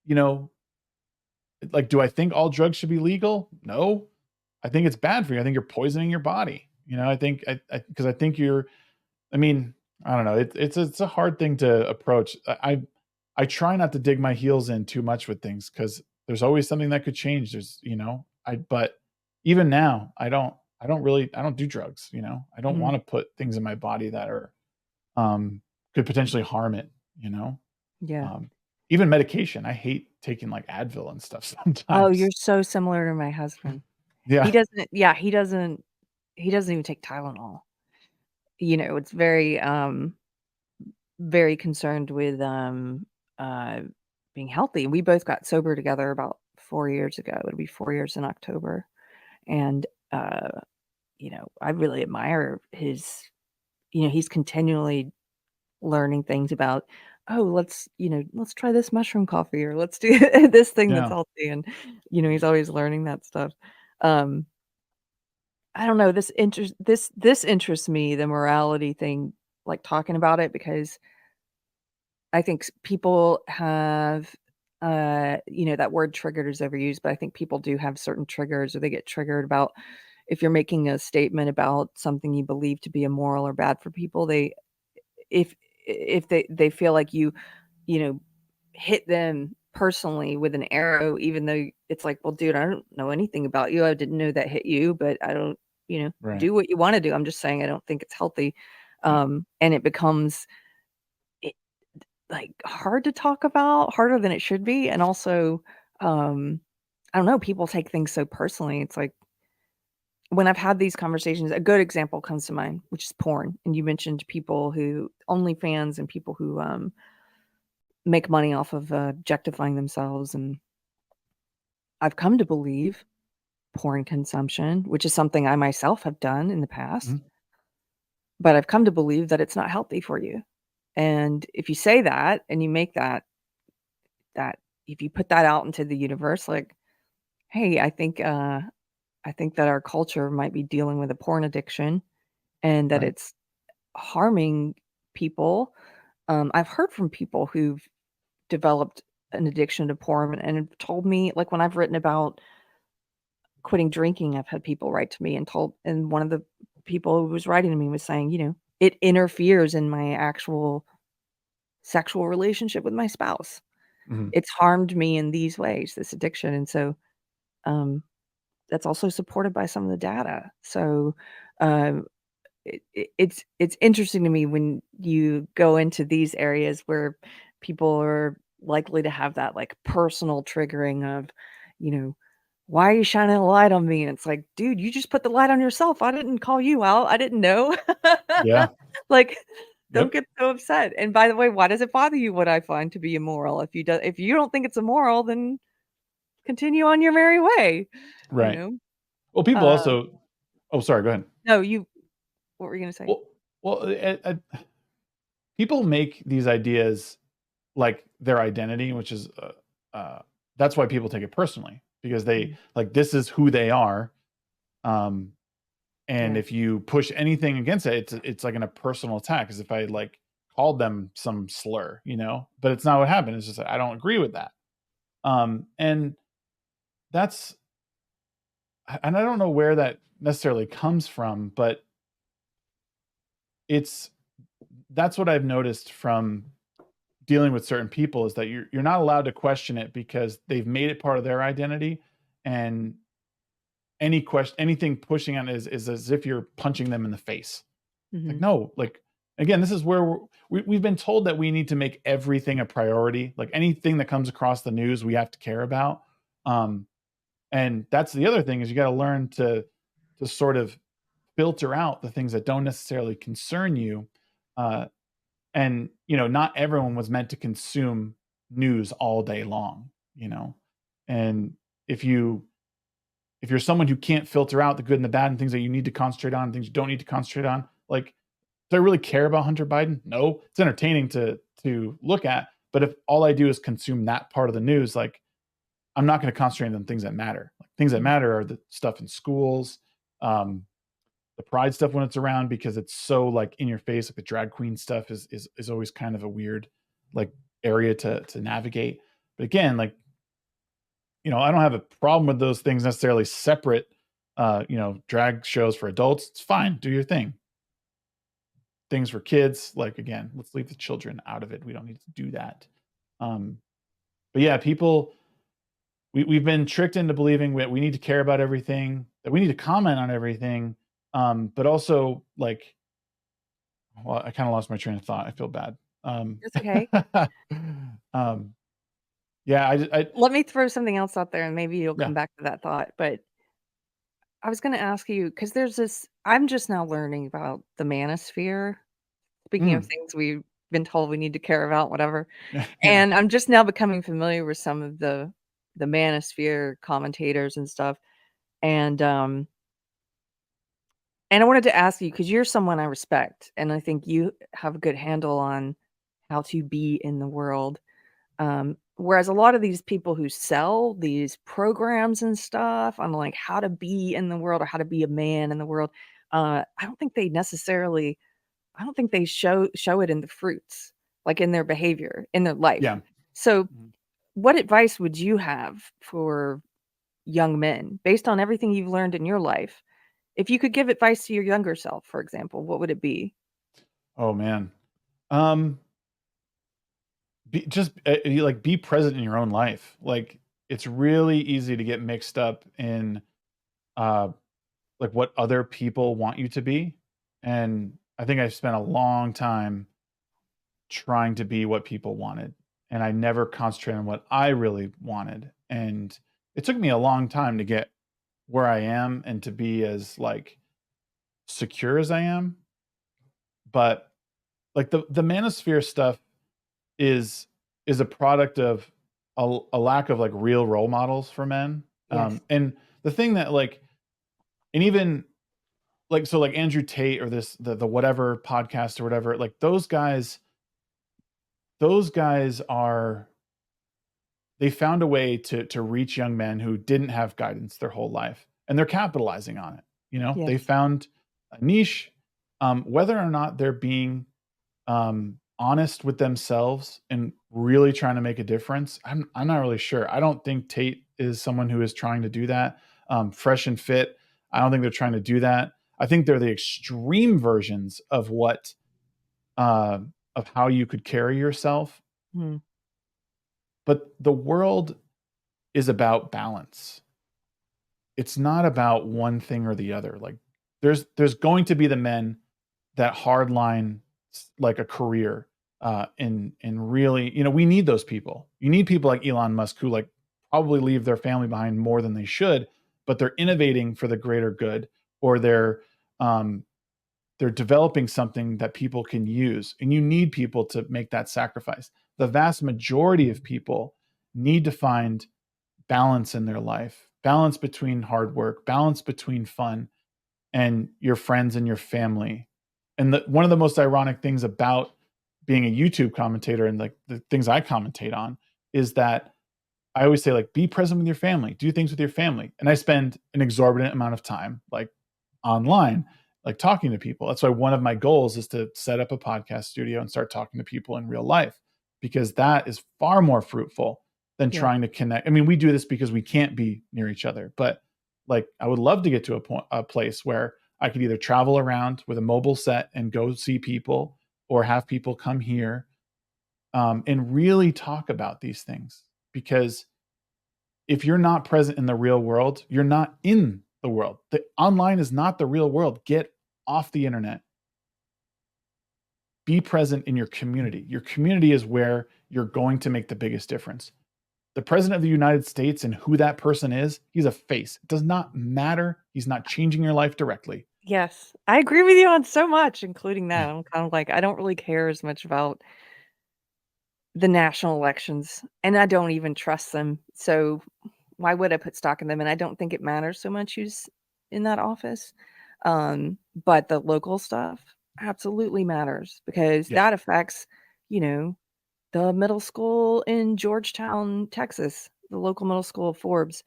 You know, like, do I think all drugs should be legal? No. I think it's bad for you. I think you're poisoning your body. I think because I think you're. I mean, I don't know. It's a hard thing to approach. I try not to dig my heels in too much with things, because there's always something that could change. But even now, I don't do drugs. I don't Mhm. want to put things in my body that are could potentially harm it. You know, Yeah. um, Even medication. I hate taking like Advil and stuff Oh, you're sometimes. so similar to my husband. He Yeah, doesn't yeah, he doesn't even take Tylenol. It's very concerned with, uh, being healthy. We both got sober together about 4 years ago. It'll be 4 years in October, and, I really admire he's continually learning things about, "Oh, let's try this mushroom coffee," or, "Let's do this thing that's yeah, healthy," and, he's always learning that stuff. Um, I don't know, this interests me, the morality thing, like, talking about it, because I think people have, that word triggered is overused, but I think people do have certain triggers, or they get triggered about if you're making a statement about something you believe to be immoral or bad for people. If they feel like you know, hit them personally with an arrow, even though it's like, well, dude, I don't know anything about you. I didn't know that hit you, but I don't, Right. do what you want to do. I'm just saying I don't think it's healthy. And it becomes it, like hard to talk about, harder than it should be. And also, um, I don't know, people take things so personally. It's like when I've had these conversations, a good example comes to mind, which is porn. And you mentioned people who OnlyFans and people who make money off of objectifying themselves. And I've come to believe porn consumption, which is something I myself have done in the past, Mhm. but I've come to believe that it's not healthy for you. And if you say that and you make that if you put that out into the universe, like, hey, I think that our culture might be dealing with a porn addiction and that Right. it's harming people. I've heard from people who've developed an addiction to porn and have told me, like when I've written about quitting drinking, I've had people write to me and one of the people who was writing to me was saying, it interferes in my actual sexual relationship with my spouse. Mhm. It's harmed me in these ways, this addiction. And so, um, that's also supported by some of the data. So, um, it's interesting to me when you go into these areas where people are likely to have that like personal triggering of, you know, why are you shining a light on me? And it's like, dude, you just put the light on yourself. I didn't call you out. I didn't know. Yeah. Like, don't Yep. get so upset. And by the way, why does it bother you what I find to be immoral? If you don't think it's immoral, then continue on your merry way, you Right. know? Well, people Uh, also. Oh, sorry. Go ahead. no, what were you gonna say? Well, people make these ideas like their identity, which is that's why people take it personally because they Mhm. like this is who they are. Um, and Yeah. if you push anything against it, it's like a personal attack, as if I like called them some slur, you know. But it's not what happened. It's just I don't agree with that. And that's and I don't know where that necessarily comes from, but it's that's what I've noticed from dealing with certain people is that you're not allowed to question it because they've made it part of their identity, and anything pushing on it is as if you're punching them in the face. Like, Mhm. no, like again, this is where we've been told that we need to make everything a priority. Like anything that comes across the news, we have to care about. Um, and that's the other thing is you got to learn to sort of filter out the things that don't necessarily concern you. Uh, and not everyone was meant to consume news all day long. You know, and if you if you're someone who can't filter out the good and the bad and things that you need to concentrate on, and things you don't need to concentrate on, like do I really care about Hunter Biden? No. It's entertaining to look at, but if all I do is consume that part of the news, like I'm not going to concentrate on things that matter. Like, things that Mhm. matter are the stuff in schools, um, the pride stuff when it's around because it's so like in your face. Like the drag queen stuff is always kind of a weird like area to navigate. But again, like I don't have a problem with those things necessarily separate. Drag shows for adults, it's fine. Do your thing. Things for kids, like again, let's leave the children out of it. We don't need to do that. Um, but yeah, people, we've been tricked into believing we need to care about everything, that we need to comment on everything. But also, like, well, I kind of lost my train of thought. I feel bad. It's okay. um, yeah, Let me throw something else out there and maybe you'll yeah. come back to that thought. But I was gonna ask you because there's this I'm just now learning about the manosphere. Speaking of Mm. things we've been told we need to care about, whatever. Yeah. And I'm just now becoming familiar with some of the manosphere commentators and stuff. And and I wanted to ask you because you're someone I respect, and I think you have a good handle on how to be in the world. Whereas a lot of these people who sell these programs and stuff on like how to be in the world or how to be a man in the world, I don't think they necessarily I don't think they show it in the fruits. like in their behavior, in their life. Yeah. So, what advice would you have for young men based on everything you've learned in your life? If you could give advice to your younger self, for example, what would it be? Oh man. Um, like be present in your own life. Like it's really easy to get mixed up in uh like what other people want you to be. And I think I've spent a long time trying to be what people wanted. And I never concentrated on what I really wanted. And it took me a long time to get where I am and to be as like secure as I am. But like the manosphere stuff is is a product of a lack of like real role models for men. Yes. And the thing that like, and even like, so like Andrew Tate or the whatever podcast or whatever, like those guys are, they found a way to reach young men who didn't have guidance their whole life, and they're capitalizing on it. You know, they Yes. found a niche. Whether or not they're being honest with themselves and really trying to make a difference, I'm not really sure. I don't think Tate is someone who is trying to do that. Fresh and Fit, I don't think they're trying to do that. I think they're the extreme versions of what uh, of how you could carry yourself. Hmm. But the world is about balance. It's not about one thing or the other. Like there's going to be the men that hardline like a career in really, you know, we need those people. You need people like Elon Musk who like probably leave their family behind more than they should, but they're innovating for the greater good, or um they're developing something that people can use, and you need people to make that sacrifice. The vast majority of people need to find balance in their life, balance between hard work, balance between fun and your friends and your family. And one of the most ironic things about being a YouTube commentator and like the things I commentate on is that I always say like be present with your family, do things with your family. And I spend an exorbitant amount of time like online, like talking to people. That's why one of my goals is to set up a podcast studio and start talking to people in real life, because that is far more fruitful than Yeah. trying to connect. I mean, we do this because we can't be near each other, but like I would love to get to a place where I could either travel around with a mobile set and go see people, or have people come here and really talk about these things. Because if you're not present in the real world, you're not in the world. The online is not the real world. Get off the internet. Be present in your community. Your community is where you're going to make the biggest difference. The president of the United States and who that person is, he's a face. It does not matter. He's not changing your life directly. Yes. I agree with you on so much, including that. I'm kind of like, I don't really care as much about the national elections, and I don't even trust them. So why would I put stock in them? And I don't think it matters so much who's in that office. But the local stuff absolutely matters because Yeah. that affects, you know, the middle school in Georgetown, Texas, the local middle school of Forbes.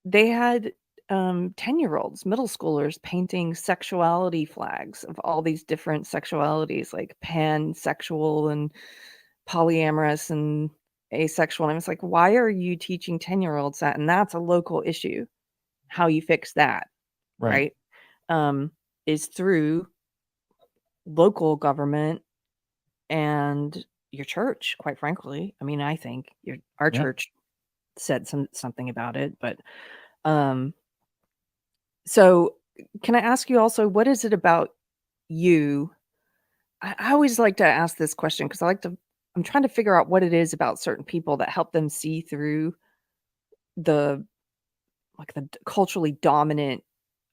They had 10-year-olds, middle schoolers painting sexuality flags of all these different sexualities, like pansexual and polyamorous and asexual. And I was like, why are you teaching 10-year-olds that? And that's a local issue. How you fix that, Right. right? Um, is through local government and your church, quite frankly. I mean, I think our Yeah. church said something about it, but um, so can I ask you also, what is it about you? I always like to ask this question because I'm trying to figure out what it is about certain people that help them see through the the culturally dominant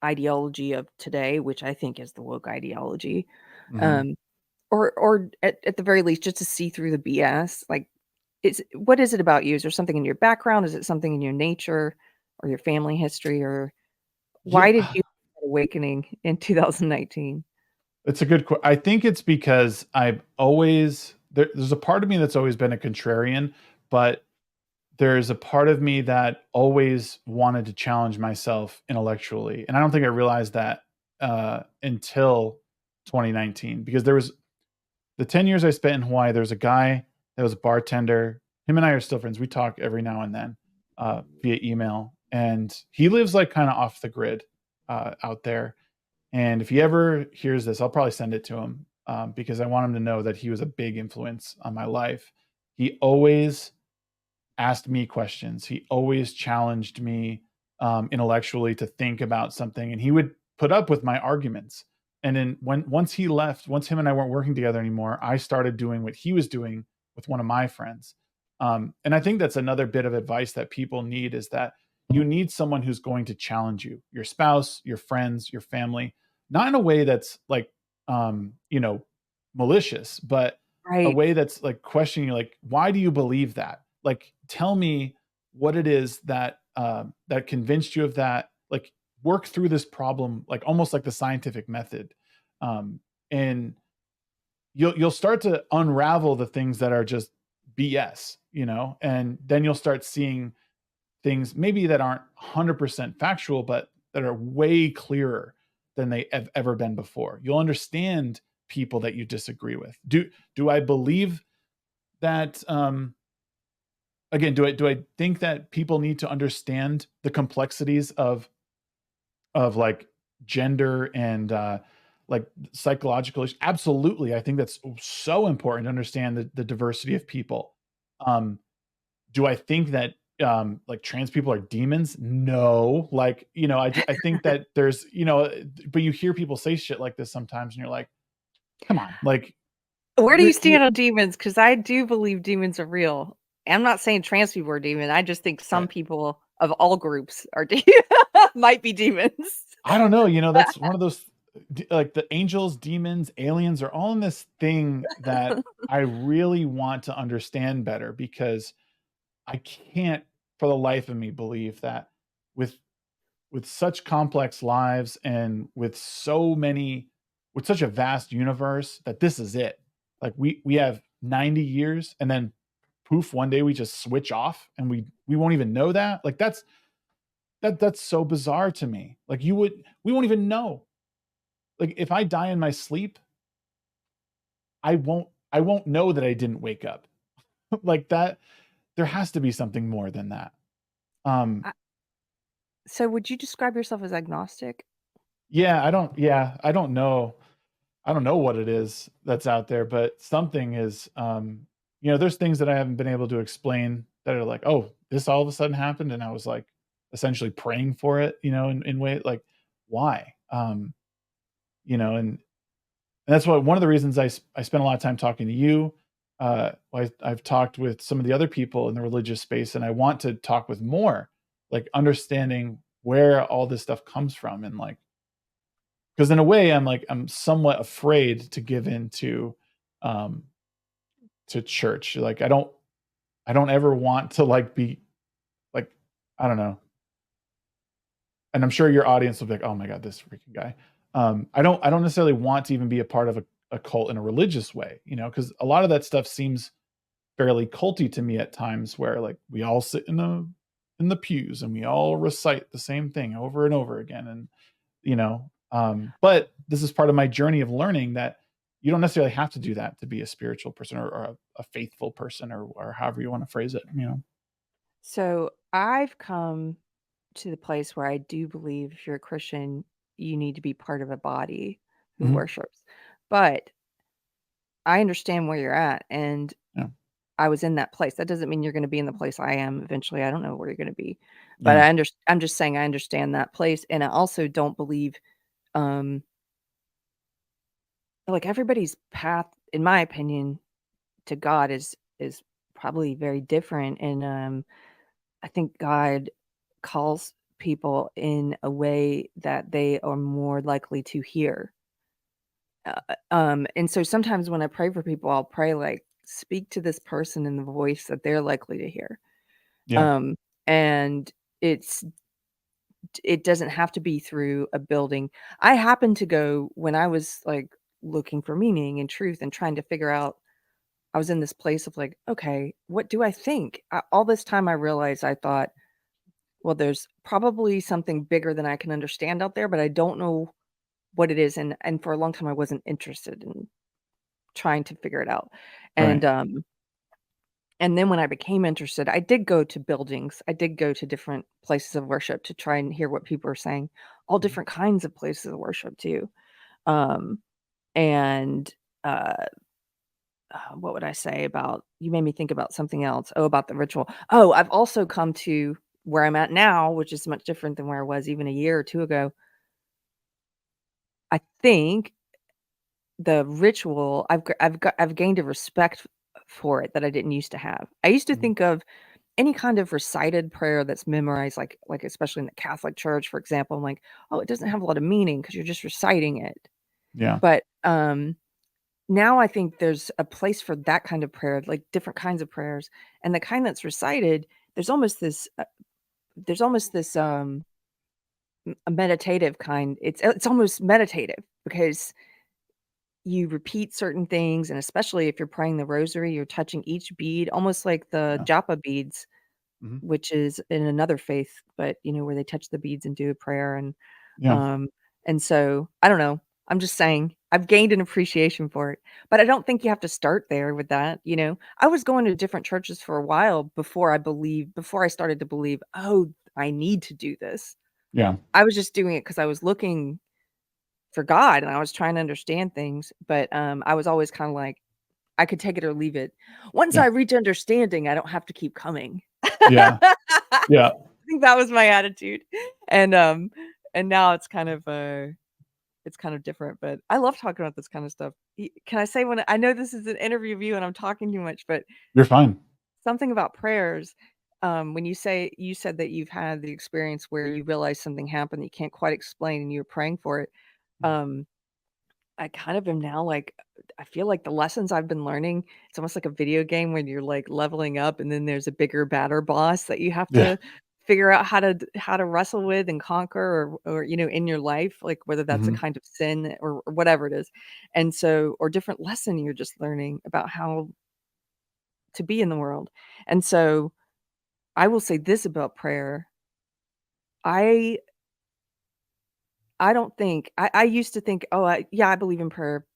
ideology of today, which I think is the woke ideology. Mm-hmm. Um, or at the very least, just to see through the BS. Like, what is it about you? Is there something in your background? Is it something in your nature or your family history? Or why did Yeah. you have an awakening in 2019? It's a good. I think it's because I've always there's a part of me that's always been a contrarian, but there's a part of me that always wanted to challenge myself intellectually, and I don't think I realized that until 2019, because there was the 10 years I spent in Hawaii, there was a guy that was a bartender. Him and I are still friends. We talk every now and then via email, and he lives like kind of off the grid out there. And if he ever hears this, I'll probably send it to him because I want him to know that he was a big influence on my life. He always asked me questions. He always challenged me intellectually to think about something, and he would put up with my arguments. And then once he left, once him and I weren't working together anymore, I started doing what he was doing with one of my friends. And I think that's another bit of advice that people need is that you need someone who's going to challenge you, your spouse, your friends, your family, not in a way that's like, you know, malicious, but a Right. way that's like questioning you, like, why do you believe that? Like, tell me what it is that that convinced you of that. Like, work through this problem, like almost like the scientific method, and you'll start to unravel the things that are just BS, you know, and then you'll start seeing things maybe that aren't 100% factual, but that are way clearer than they have ever been before. You'll understand people that you disagree with. Do I believe that again, do I think that people need to understand the complexities of like gender and like psychological issues? Absolutely. I think that's so important to understand the diversity of people. Um, do I think that like trans people are demons? No. Like, you know, I think that there's, you know, but you hear people say shit like this sometimes and you're like, come on, like Where do you we're stand on demons? Because I do believe demons are real. I'm not saying trans people are demon. I just think some right. people of all groups are might be demons. I don't know, you know, that's one of those like the angels, demons, aliens are all in this thing that I really want to understand better because I can't for the life of me believe that with such complex lives and with such a vast universe that this is it. Like we have 90 years and then poof, one day we just switch off and we won't even know that. Like that's so bizarre to me. Like we won't even know. Like if I die in my sleep, I won't know that I didn't wake up. Like that there has to be something more than that. Um I So would you describe yourself as agnostic? yeah, I don't know what it is that's out there, but something is you know, there's things that I haven't been able to explain that are like, oh, this all of a sudden happened and I was like essentially praying for it, you know, in way like why? You know, and that's what one of the reasons I spent a lot of time talking to you. I've talked with some of the other people in the religious space, and I want to talk with more, like understanding where all this stuff comes from, and like because in a way I'm somewhat afraid to give into um, to church. Like I don't ever want to like be like I don't know, and I'm sure your audience will be like, oh my god, this freaking guy. I don't necessarily want to even be a part of a cult in a religious way, you know, because a lot of that stuff seems fairly culty to me at times where like we all sit in the pews and we all recite the same thing over and over again. And, you know, but this is part of my journey of learning that you don't necessarily have to do that to be a spiritual person or a faithful person or however you want to phrase it, you know? So I've come to the place where I do believe if you're a Christian, you need to be part of a body who Mhm. worships. But I understand where you're at, and Yeah. I was in that place. That doesn't mean you're gonna be in the place I am eventually. I don't know where you're gonna be. But Yeah. I'm just saying I understand that place, and I also don't believe, um, like, everybody's path, in my opinion, to God is probably very different, and, I think God calls people in a way that they are more likely to hear. And so sometimes when I pray for people, I'll pray like, "Speak to this person in the voice that they're likely to hear." Yeah. Um, and it's it doesn't have to be through a building. I happened to go when I was, like, looking for meaning and truth and trying to figure out I was in this place of like, "Okay, what do I think?" All this time I realized I thought, "Well, there's probably something bigger than I can understand out there, but I don't know what it is," and for a long time, I wasn't interested in trying to figure it out. Right. And then when I became interested, I did go to buildings. I did go to different places of worship to try and hear what people are saying, all Mhm. different kinds of places of worship too. Um, and uh, what would I say about you made me think about something else. Oh, about the ritual. Oh, I've also come to where I'm at now, which is much different than where I was even a year or two ago. I think the ritual I've gained a respect for it that I didn't used to have. I used to Mhm. think of any kind of recited prayer that's memorized, like especially in the Catholic Church, for example, I'm like, oh, it doesn't have a lot of meaning because you're just reciting it. Yeah. But now I think there's a place for that kind of prayer, like different kinds of prayers, and the kind that's recited. There's almost this. There's almost this a meditative kind. It's almost meditative because you repeat certain things, and especially if you're praying the rosary, you're touching each bead, almost like the Yeah. japa beads, Mhm. which is in another faith, but, where they touch the beads and do a prayer, Yeah. um, and so, I don't know, I'm just saying, I've gained an appreciation for it, but I don't think you have to start there with that, you know? I was going to different churches for a while before I started to believe, "Oh, I need to do this." Yeah. I was just doing it because I was looking for God, and I was trying to understand things, but, I was always kinda like, I could take it or leave it. Once Yeah. I reach understanding, I don't have to keep coming. Yeah. I Yeah. think that was my attitude. And, um, and now it's kind of different, but I love talking about this kind of stuff. Can I say when I know this is an interview of you and I'm talking too much, but You're fine. something about prayers, when you said that you've had the experience where you realize something happened that you can't quite explain and you're praying for it. Mhm. Um, I kind of am now like I feel like the lessons I've been learning, it's almost like a video game when you're like leveling up and then there's a bigger, badder boss that you have Yeah. to figure out how to wrestle with and conquer or in your life, like whether that's a Mhm. kind of sin or whatever it is. And so or different lesson you're just learning about how to be in the world. And so I will say this about prayer. I I don't think I used to think, oh, yeah, I believe in prayer.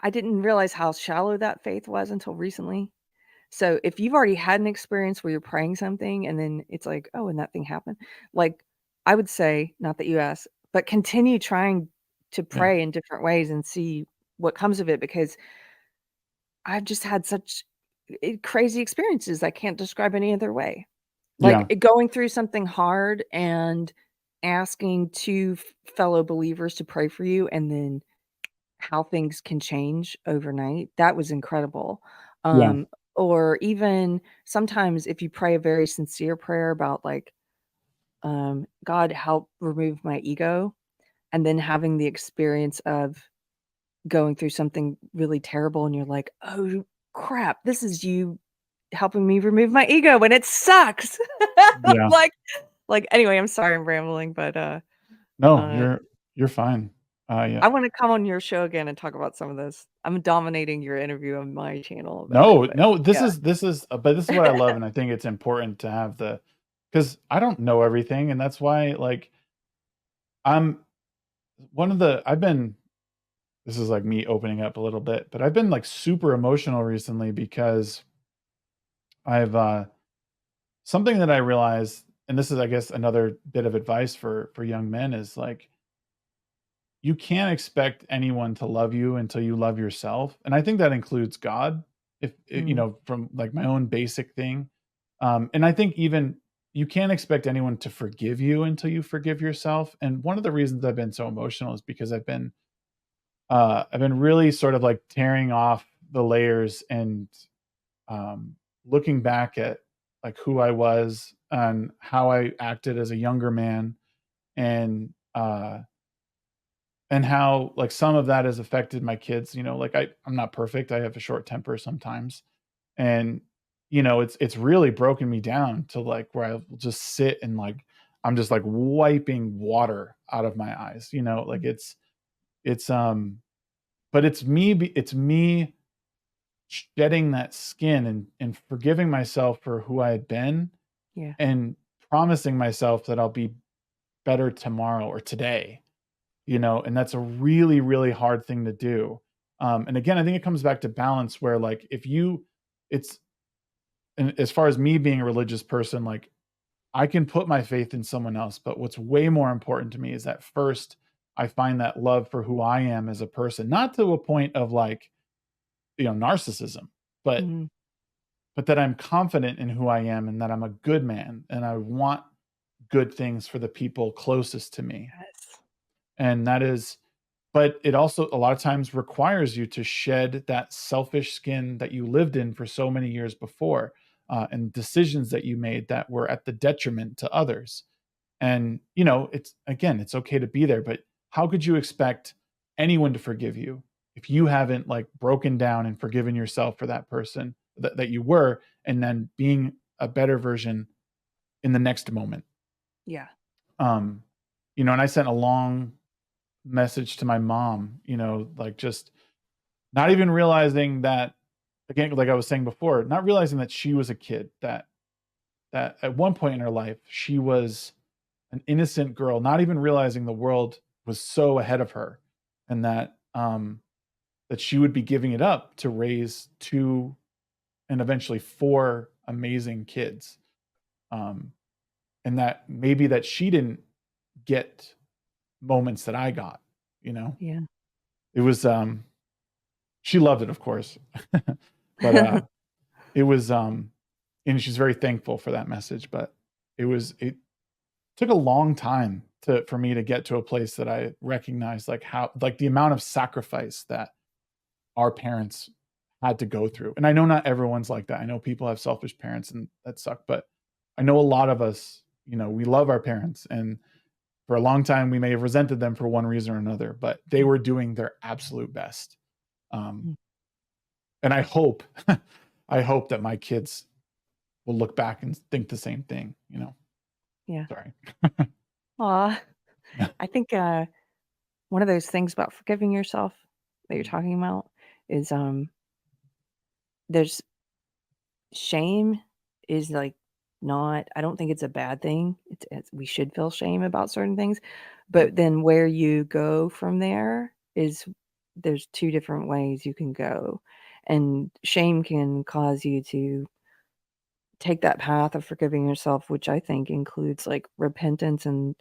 I didn't realize how shallow that faith was until recently. So, if you've already had an experience where you're praying something and then it's like, "Oh, and that thing happened," like, I would say, not that you asked, but continue trying to Yeah. pray in different ways and see what comes of it because I've just had such crazy experiences I can't describe any other way. Like, Yeah. going through something hard and asking 2 fellow believers to pray for you and then how things can change overnight, that was incredible. Yeah. Or even sometimes if you pray a very sincere prayer about like, "God, help remove my ego," and then having the experience of going through something really terrible and you're like, "Oh, crap, this is you helping me remove my ego, and it sucks." Yeah. Like anyway, I'm sorry I'm rambling, but, No, uh you're fine. Yeah. I wanna come on your show again and talk about some of this. I'm dominating your interview on my channel about it, No, but no, yeah. but this is what I love, and I think it's important to have because I don't know everything, and that's why, like, I'm I've been this is like me opening up a little bit, but I've been like super emotional recently because I've something that I realized, and this is, I guess, another bit of advice for young men is like you can't expect anyone to love you until you love yourself, and I think that includes God. If Mm, from like my own basic thing, and I think even you can't expect anyone to forgive you until you forgive yourself. And one of the reasons I've been so emotional is because I've been really sort of like tearing off the layers and looking back at like who I was and how I acted as a younger man and and how like some of that has affected my kids. Like I'm not perfect. I have a short temper sometimes. And it's really broken me down to like where I will just sit and like I'm just like wiping water out of my eyes. Like mm, it's but it's me shedding that skin and forgiving myself for who I had been yeah, and promising myself that I'll be better tomorrow or today, and that's a really, really hard thing to do. And again, I think it comes back to balance where like if you it's and as far as me being a religious person, like I can put my faith in someone else, but what's way more important to me is that first I find that love for who I am as a person, not to a point of like, narcissism, but Mhm. that I'm confident in who I am and that I'm a good man and I want good things for the people closest to me. Yes. And that is but it also a lot of times requires you to shed that selfish skin that you lived in for so many years before, and decisions that you made that were at the detriment to others. And, it's okay to be there, but how could you expect anyone to forgive you if you haven't like broken down and forgiven yourself for that person that you were, and then being a better version in the next moment? Yeah. Um, and I sent a long message to my mom, like just not even realizing that, again, like I was saying before, not realizing that she was a kid, that at one point in her life she was an innocent girl, not even realizing the world was so ahead of her, and that she would be giving it up to raise two and eventually four amazing kids. Um, and that maybe that she didn't get moments that I got, you know. Yeah. It was she loved it, of course. But it was and she's very thankful for that message, but it took a long time for me to get to a place that I recognized like how like the amount of sacrifice that our parents had to go through. And I know not everyone's like that. I know people have selfish parents and that suck, but I know a lot of us, we love our parents, and for a long time we may have resented them for one reason or another, but they Yeah. were doing their absolute best. Um, Mm. and I hope I hope that my kids will look back and think the same thing. Yeah. Sorry. Aw. Yeah. I think, one of those things about forgiving yourself that you're Mm. talking about is, there's shame is, like, not I don't think it's a bad thing. We should feel shame about certain things, Mhm. but then where you go from there is there's 2 different ways you can go, and shame can cause you to take that path of forgiving yourself, which I think includes, like, repentance and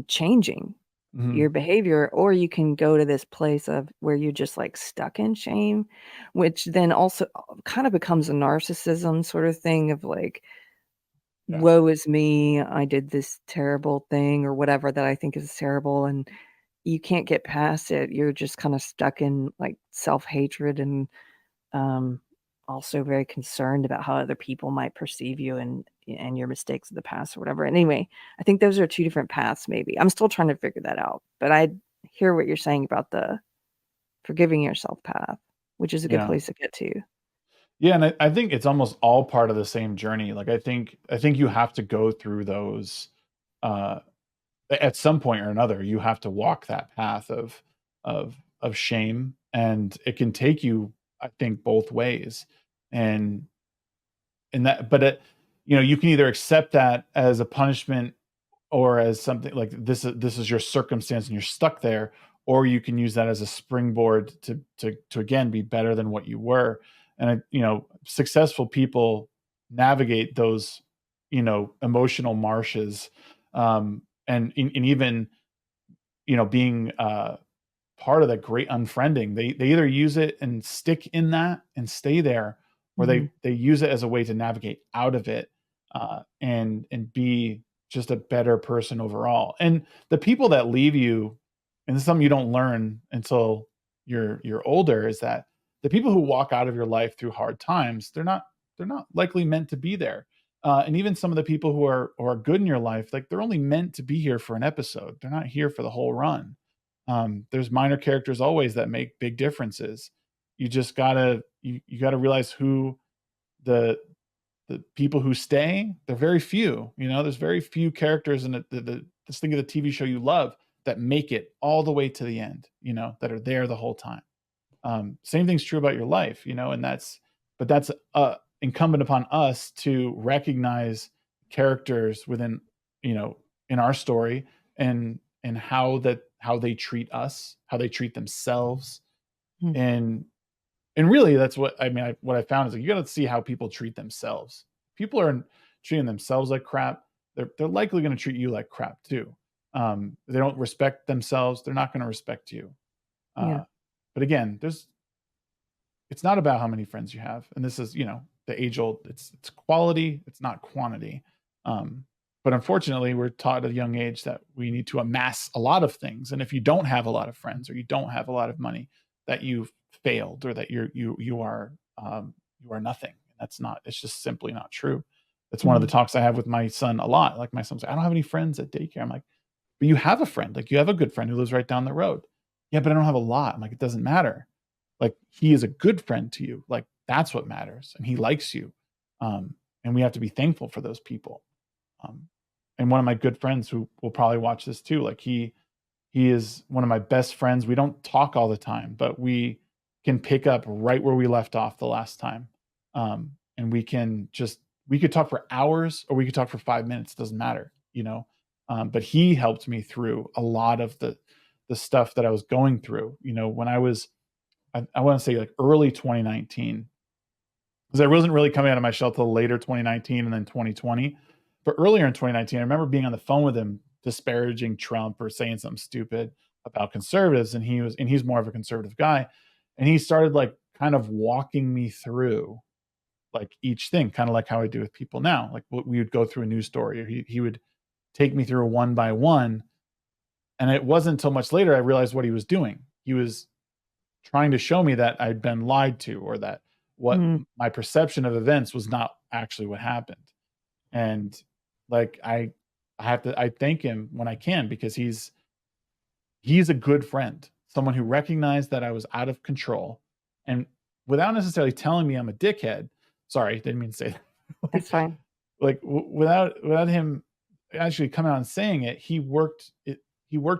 changing Mhm. your behavior, or you can go to this place of where you're just, like, stuck in shame, which then also kind of becomes a narcissism sort of thing of, like, Yeah. "Woe is me, I did this terrible thing," or whatever that I think is terrible, and you can't get past it. You're just kinda stuck in, like, self-hatred and um, also very concerned about how other people might perceive you and your mistakes of the past or whatever. Anyway, I think those are 2 different paths maybe. I'm still trying to figure that out, but I hear what you're saying about the forgiving yourself path, which is a good Yeah. place to get to. Yeah, and I think it's almost all part of the same journey. Like I think you have to go through those uh at some point or another. You have to walk that path of shame, and it can take you, I think, both ways. And that but you can either accept that as a punishment or as something like this is your circumstance and you're stuck there, or you can use that as a springboard to again be better than what you were. And successful people navigate those emotional marshes, and even being part of that great unfriending. They either use it and stick in that and stay there, or Mhm. they use it as a way to navigate out of it, and be just a better person overall. And the people that leave you, and this is something you don't learn until you're older, is that the people who walk out of your life through hard times, they're not likely meant to be there. And even some of the people who are good in your life, like they're only meant to be here for an episode. They're not here for the whole run. There's minor characters always that make big differences. You gotta realize who the the people who stay. They're very few. There's very few characters in just think of the TV show you love that make it all the way to the end. That are there the whole time. Same thing's true about your life. And that's incumbent upon us to recognize characters within, in our story, and and how they treat us, how they treat themselves. Mm. And really that's what I mean. What I found is like, you got to see how people treat themselves. People are treating themselves like crap. They're likely going to treat you like crap too. They don't respect themselves. They're not going to respect you. Yeah. But again, it's not about how many friends you have. And this is, the age old, it's quality, it's not quantity. Um, but unfortunately, we're taught at a young age that we need to amass a lot of things. And if you don't have a lot of friends or you don't have a lot of money, that you've failed or that you are nothing. That's not, it's just simply not true. That's one of the Mhm. talks I have with my son a lot. Like my son's like, I don't have any friends at daycare. I'm like, but you have a friend. Like you have a good friend who lives right down the road. Yeah, but I don't have a lot. I'm like, it doesn't matter. Like he is a good friend to you. Like that's what matters. And he likes you. And we have to be thankful for those people. Um, and one of my good friends who will probably watch this too, like he is one of my best friends. We don't talk all the time, but we can pick up right where we left off the last time. And we could talk for hours or we could talk for 5 minutes. Doesn't matter. But he helped me through a lot of the stuff that I was going through, when I want to say like early 2019, because I wasn't really coming out of my shell till later 2019 and then 2020. But earlier in 2019, I remember being on the phone with him disparaging Trump or saying something stupid about conservatives, and he's more of a conservative guy, and he started like kind of walking me through like each thing, kind of like how I do with people now. Like we would go through a news story, or he would take me through a one by one, and it wasn't until much later I realized what he was doing. He was trying to show me that I'd been lied to or that what Mm. my perception of events was not actually what happened. And like I thank him when I can because he's a good friend, someone who recognized that I was out of control and without necessarily telling me I'm a dickhead. Sorry, didn't mean to say that. like That's fine. without him actually coming out and saying it, he worked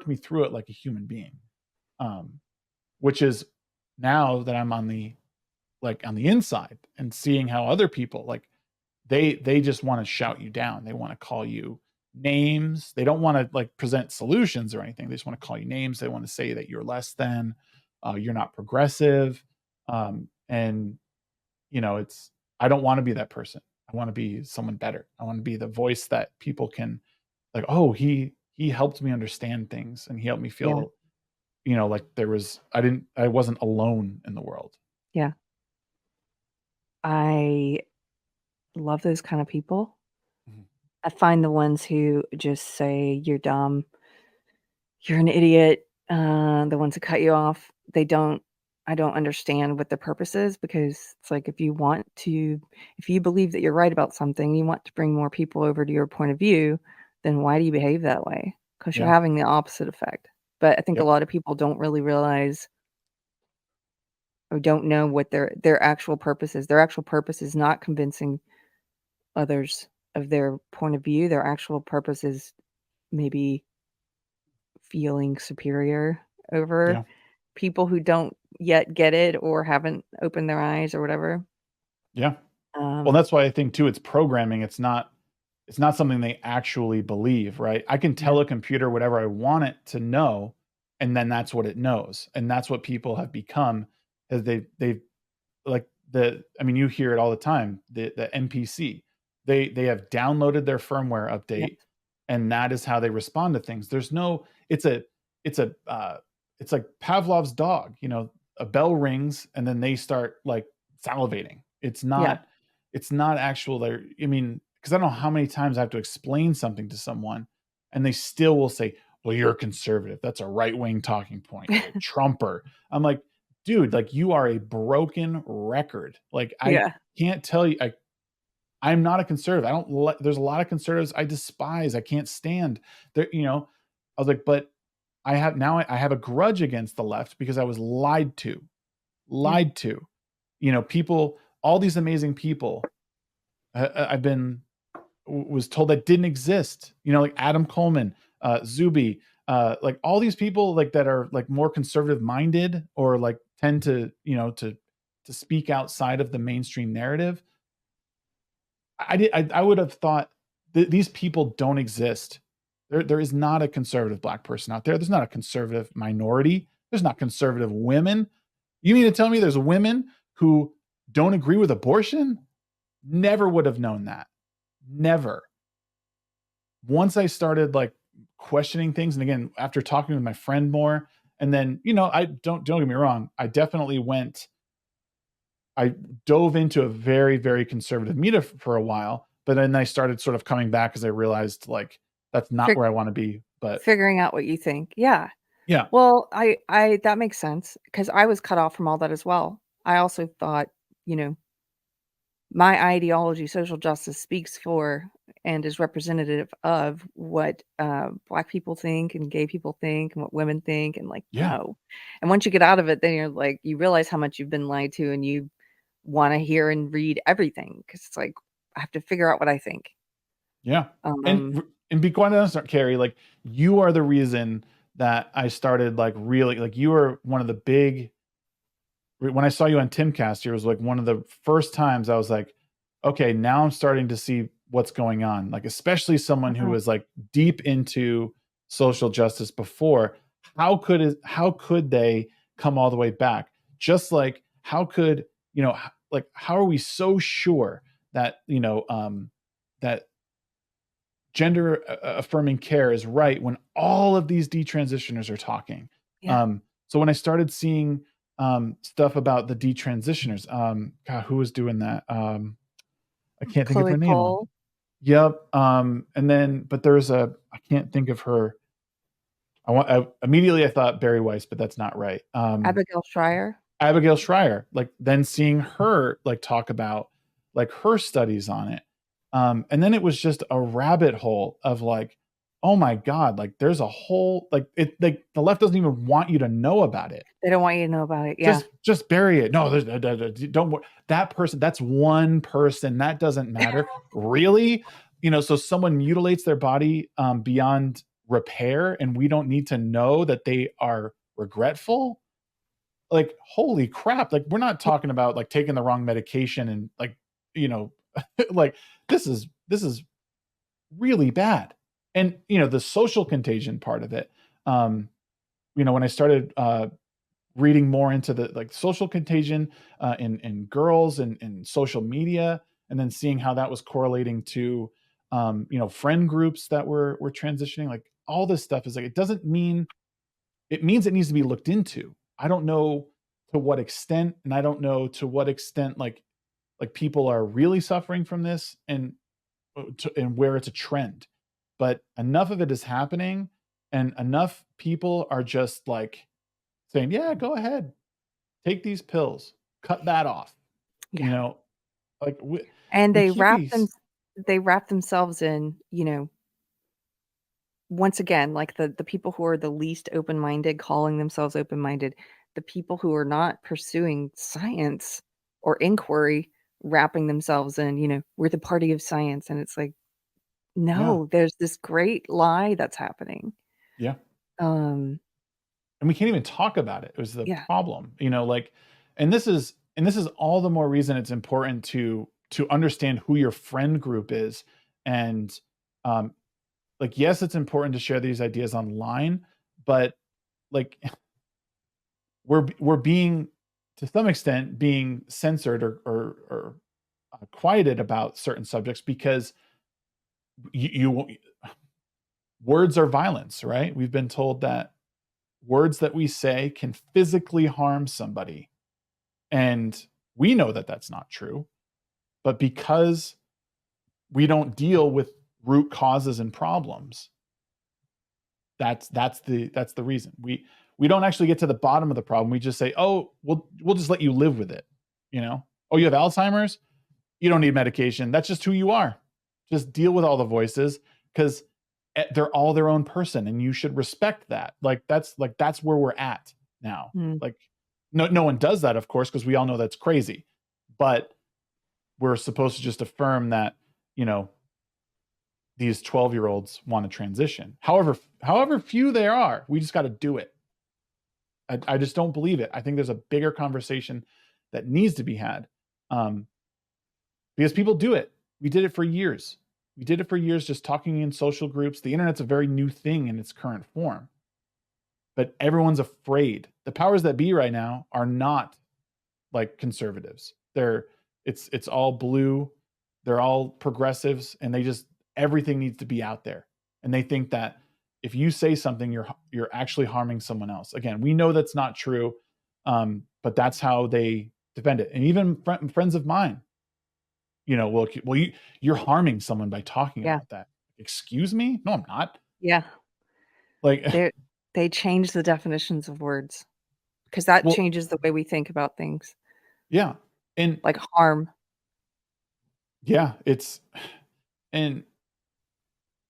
me through it like a human being. Um, which is now that I'm on the inside and seeing how other people like they just want to shout you down. They want to call you names. They don't want to like present solutions or anything. They just want to call you names. They want to say that you're less than, you're not progressive. And it's I don't want to be that person. I want to be someone better. I want to be the voice that people can like, oh, he helped me understand things and he helped me Yeah. feel, like I wasn't alone in the world. Yeah. I love those kind of people. Mhm. I find the ones who just say you're dumb, you're an idiot, the ones who cut you off, I don't understand what the purpose is because it's like if you believe that you're right about something, you want to bring more people over to your point of view, then why do you behave that way? Because you're Yeah. having the opposite effect. But I think a Yep. lot of people don't really realize or don't know what their actual purpose is. Their actual purpose is not convincing others of their point of view. Their actual purpose is maybe feeling superior over Yeah. people who don't yet get it or haven't opened their eyes or whatever. Yeah. Well, Um, that's why I think too it's programming. It's not something they actually believe, right? I can yeah, tell a computer whatever I want it to know, and then that's what it knows. And that's what people have become as they've like I mean, you hear it all the time, the NPC. They have downloaded their firmware yeah, update, and that is how they respond to things. There's no it's a it's like Pavlov's dog, a bell rings and then they start like salivating. yeah, It's not actual there. I mean, because I don't know how many times I have to explain something to someone and they still will say, well, you're a conservative. That's a right-wing talking point. You're a Trumper. I'm like, dude, like you are a broken record. Like I yeah, can't tell you, I'm not a conservative. I don't like, there's a lot of conservatives I despise. I can't stand there, I was like, but I have a grudge against the left because I was yeah, lied to, people, all these amazing people I've been was told that didn't exist. Like Adam Coleman, Zuby, like all these people like that are like more conservative minded or like tend to to speak outside of the mainstream narrative. I would have thought these people don't exist. There is not a conservative Black person out there. There's not a conservative minority. There's not conservative women. You mean to tell me there's women who don't agree with abortion? Never would have known that. Never. Once I started like questioning things, and again, after talking with my friend more, and then, I don't get me wrong, I dove into a very, very conservative media for a while, but then I started sort of coming back as I realized like that's not Fig- where I want to be. But Figuring out what you think. Yeah. yeah, Well, I that makes sense because I was cut off from all that as well. I also thought, you know, my ideology, social justice, speaks for and is representative of what Black people think and gay people think and what women think, and like, yeah, no. And once you get out of it, then you're like, you realize how much you've been lied to, and you want to hear and read everything because it's like I have to figure out what I think. yeah. And Um, and be quite honest, Keri, like you are the reason that I started like really like you were one of the big when I saw you on Timcast, it was like one of the first times I was like, okay, now I'm starting to see what's going on. Like, especially someone who uh-huh. was like deep into social justice before. How could they come all the way back? Just like how could, like how are we so sure that, that gender affirming care is right when all of these detransitioners are talking. Yeah, So when I started seeing stuff about the detransitioners, God, who was doing that? I can't think of Chloe her name. Cole, Yep. And then, but there's I can't think of her. Immediately I thought Barry Weiss, but that's not right. Abigail Schreier. Abigail Schreier, like then seeing her like talk about like her studies on it. And then it was just a rabbit hole of like, oh my God, like there's a whole like it like the left doesn't even want you to know about it. They don't want you to know about it. Yeah. Just bury it. No, there's don't that person, that's one person. That doesn't matter. Really? So someone mutilates their body beyond repair, and we don't need to know that they are regretful. Like, holy crap, like we're not talking about like taking the wrong medication and like, you know like this is really bad. And the social contagion part of it, um when I started reading more into the like social contagion in girls and social media, and then seeing how that was correlating to friend groups that were transitioning, like all this stuff is like it doesn't mean it means it needs to be looked into. I don't know to what extent, and I don't know to what extent like people are really suffering from this, and where it's a trend. But enough of it is happening, and enough people are just like saying, "Yeah, go ahead, take these pills, cut that off." You Yeah. know, like And we can't be. they wrap themselves in, once again, like the people who are the least open-minded, calling themselves open-minded, the people who are not pursuing science or inquiry, wrapping themselves in, we're the party of science. And it's like, Yeah, no, there's this great lie that's happening. yeah. Um, And we can't even talk about it. It was the yeah, problem, like, and this is all the more reason it's important to understand who your friend group is. And um like, yes, it's important to share these ideas online, but like we're being, to some extent, being censored or quieted about certain subjects because you words are violence, right? We've been told that words that we say can physically harm somebody. And we know that that's not true. But because we don't deal with root causes and problems, that's the reason. We don't actually get to the bottom of the problem. We just say, "Oh, we'll just let you live with it." Oh, you have Alzheimer's? You don't need medication. That's just who you are. Just deal with all the voices because they're all their own person, and you should respect that. That's where we're at now. mm, Like, no one does that, of course, because we all know that's crazy. But we're supposed to just affirm that, you know, these 12-year-olds want to transition. However few there are, we just got to do it. I just don't believe it. I think there's a bigger conversation that needs to be had, um, because people do it. We did it for years. We did it for years, just talking in social groups. The internet's a very new thing in its current form, but everyone's afraid. The powers that be right now are not like conservatives. It's all blue. They're all progressives, and they just everything needs to be out there. And they think that if you say something, you're actually harming someone else. Again, we know that's not true, but that's how they defend it. And even friends of mine, you're harming someone by talking Yeah. about that. Excuse me? No, I'm not. Yeah. Like, They change the definitions of words because that well, changes the way we think about things, yeah, and like harm. yeah, and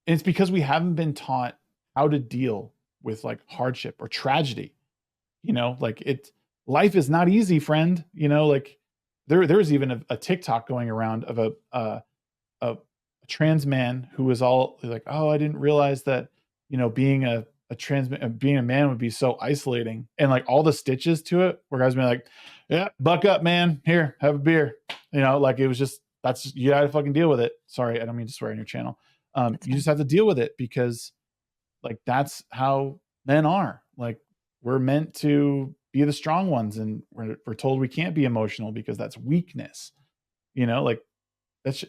it's because we haven't been taught how to deal with like hardship or tragedy. Like life is not easy, friend. Like there's even a TikTok going around of a trans man who was all like, "Oh, I didn't realize that being a man would be so isolating," and like all the stitches to it, where guys being like, "Yeah, buck up, man. Here, have a beer." Like it was just you got to fucking deal with it. Sorry, I don't mean to swear on your channel. That's You fine. just have to deal with it because like that's how men are. Like we're meant to be the strong ones, and we're told we can't be emotional because that's weakness. Like that's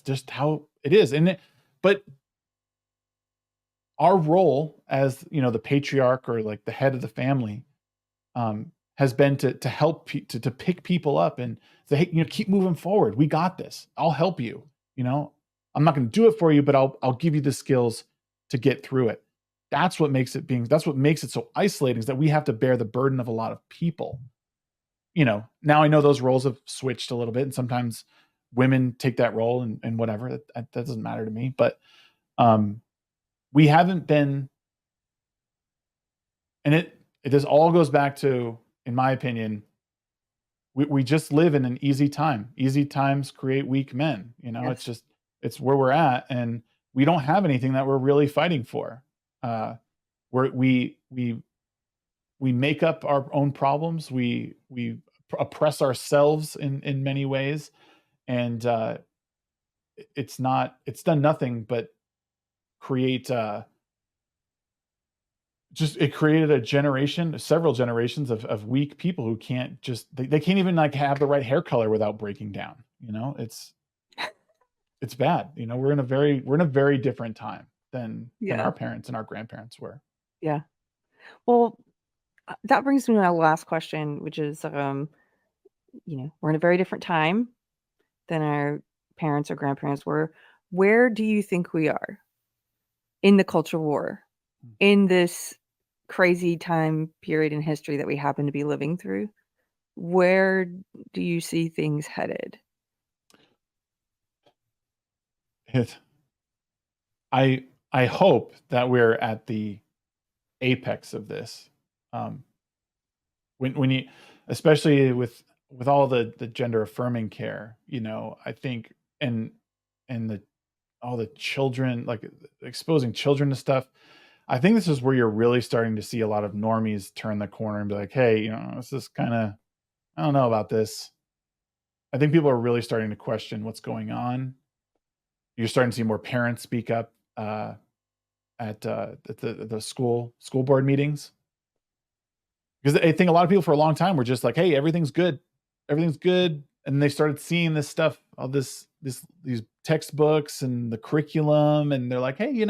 just how it is. But our role as the patriarch or like the head of the family has been to help to pick people up and say, hey, keep moving forward. We got this. I'll help you. I'm not going to do it for you, but I'll give you the skills to get through it. That's what makes it so isolating, is that we have to bear the burden of a lot of people. Now I know those roles have switched a little bit, and sometimes women take that role and whatever. That doesn't matter to me, but we haven't been, and it just all goes back to, in my opinion, we just live in an easy time. Easy times create weak men. Yes. It's where we're at, and we don't have anything that we're really fighting for. Where we make up our own problems. We oppress ourselves in many ways, and it's done nothing but create it created several generations of weak people who can't they can't even like have the right hair color without breaking down. It's bad. We're in a very different time than Yeah. our parents and our grandparents were. Yeah. Well, that brings me to my last question, which is, we're in a very different time than our parents or grandparents were. Where do you think we are in the culture war, in this crazy time period in history that we happen to be living through? Where do you see things headed? It, I hope that we're at the apex of this. Um, when you, especially with all the gender affirming care, I think, and the all the children, like exposing children to stuff. I think this is where you're really starting to see a lot of normies turn the corner and be like, hey, this is kind of, I don't know about this. I think people are really starting to question what's going on. You're starting to see more parents speak up at the school board meetings, because I think a lot of people for a long time were just like, hey, everything's good, and they started seeing this stuff, all these textbooks and the curriculum, and they're like, hey,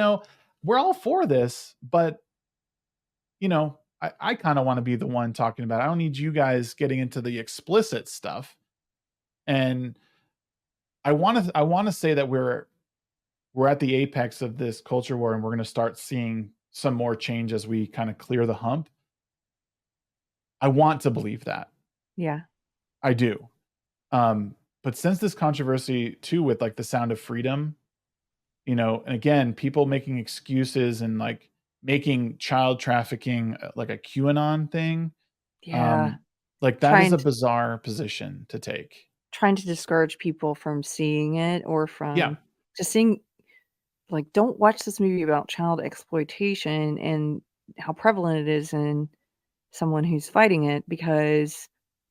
we're all for this, but I kind of want to be the one talking about it. I don't need you guys getting into the explicit stuff. And I want to say that we're at the apex of this culture war, and we're going to start seeing some more change as we kind of clear the hump. I want to believe that. Yeah. I do. But since this controversy too, with like the Sound of Freedom, and again, people making excuses and like making child trafficking like a QAnon thing, Yeah. like that is Trying a to bizarre position to take. trying to discourage people from seeing it or Yeah. from just seeing, like, don't watch this movie about child exploitation and how prevalent it is in someone who's fighting it because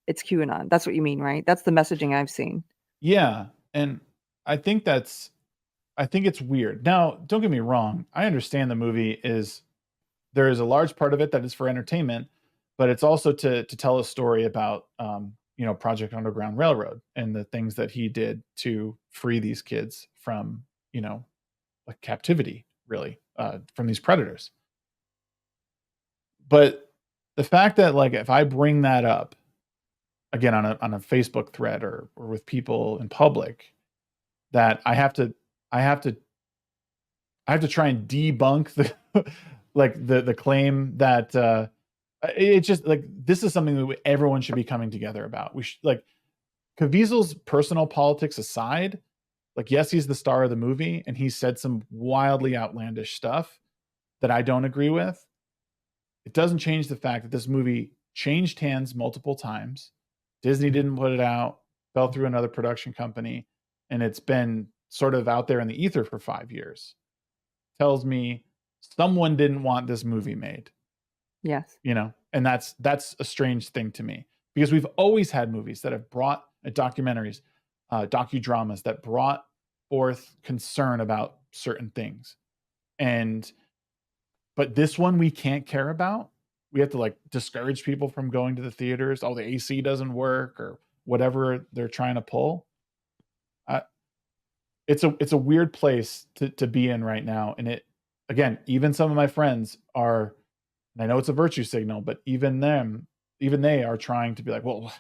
it's QAnon. That's what you mean, right? That's the messaging I've seen. Yeah. And I think I think it's weird. Now, don't get me wrong. I understand the movie is there is a large part of it that is for entertainment, but it's also to tell a story about Project Underground Railroad and the things that he did to free these kids from like captivity, really, from these predators. But the fact that like if I bring that up again on a Facebook thread or with people in public, that I have to I have to try and debunk the like the claim that it's just like this is something that everyone should be coming together about. We should like Caviezel's personal politics aside, like yes, he's the star of the movie and he said some wildly outlandish stuff that I don't agree with. It doesn't change the fact that this movie changed hands multiple times. Disney didn't put it out, fell through another production company, and it's been sort of out there in the ether for 5 years. Tells me someone didn't want this movie made, Yes. and that's a strange thing to me because we've always had movies that have brought documentaries, docudramas that brought forth concern about certain things, and but this one we can't care about. We have to like discourage people from going to the theaters. Oh, the AC doesn't work or whatever they're trying to pull. Uh, it's a weird place to be in right now, and it again, even some of my friends are. And I know it's a virtue signal, but even they are trying to be like, well,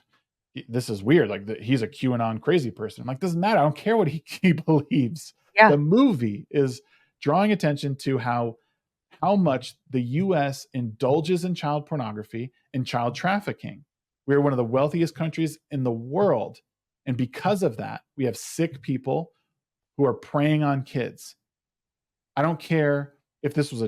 this is weird. Like he's a QAnon crazy person. I'm like, doesn't matter. I don't care what he believes. Yeah. The movie is drawing attention to how much the US indulges in child pornography and child trafficking. We're one of the wealthiest countries in the world. And because of that, we have sick people who are preying on kids. I don't care if this was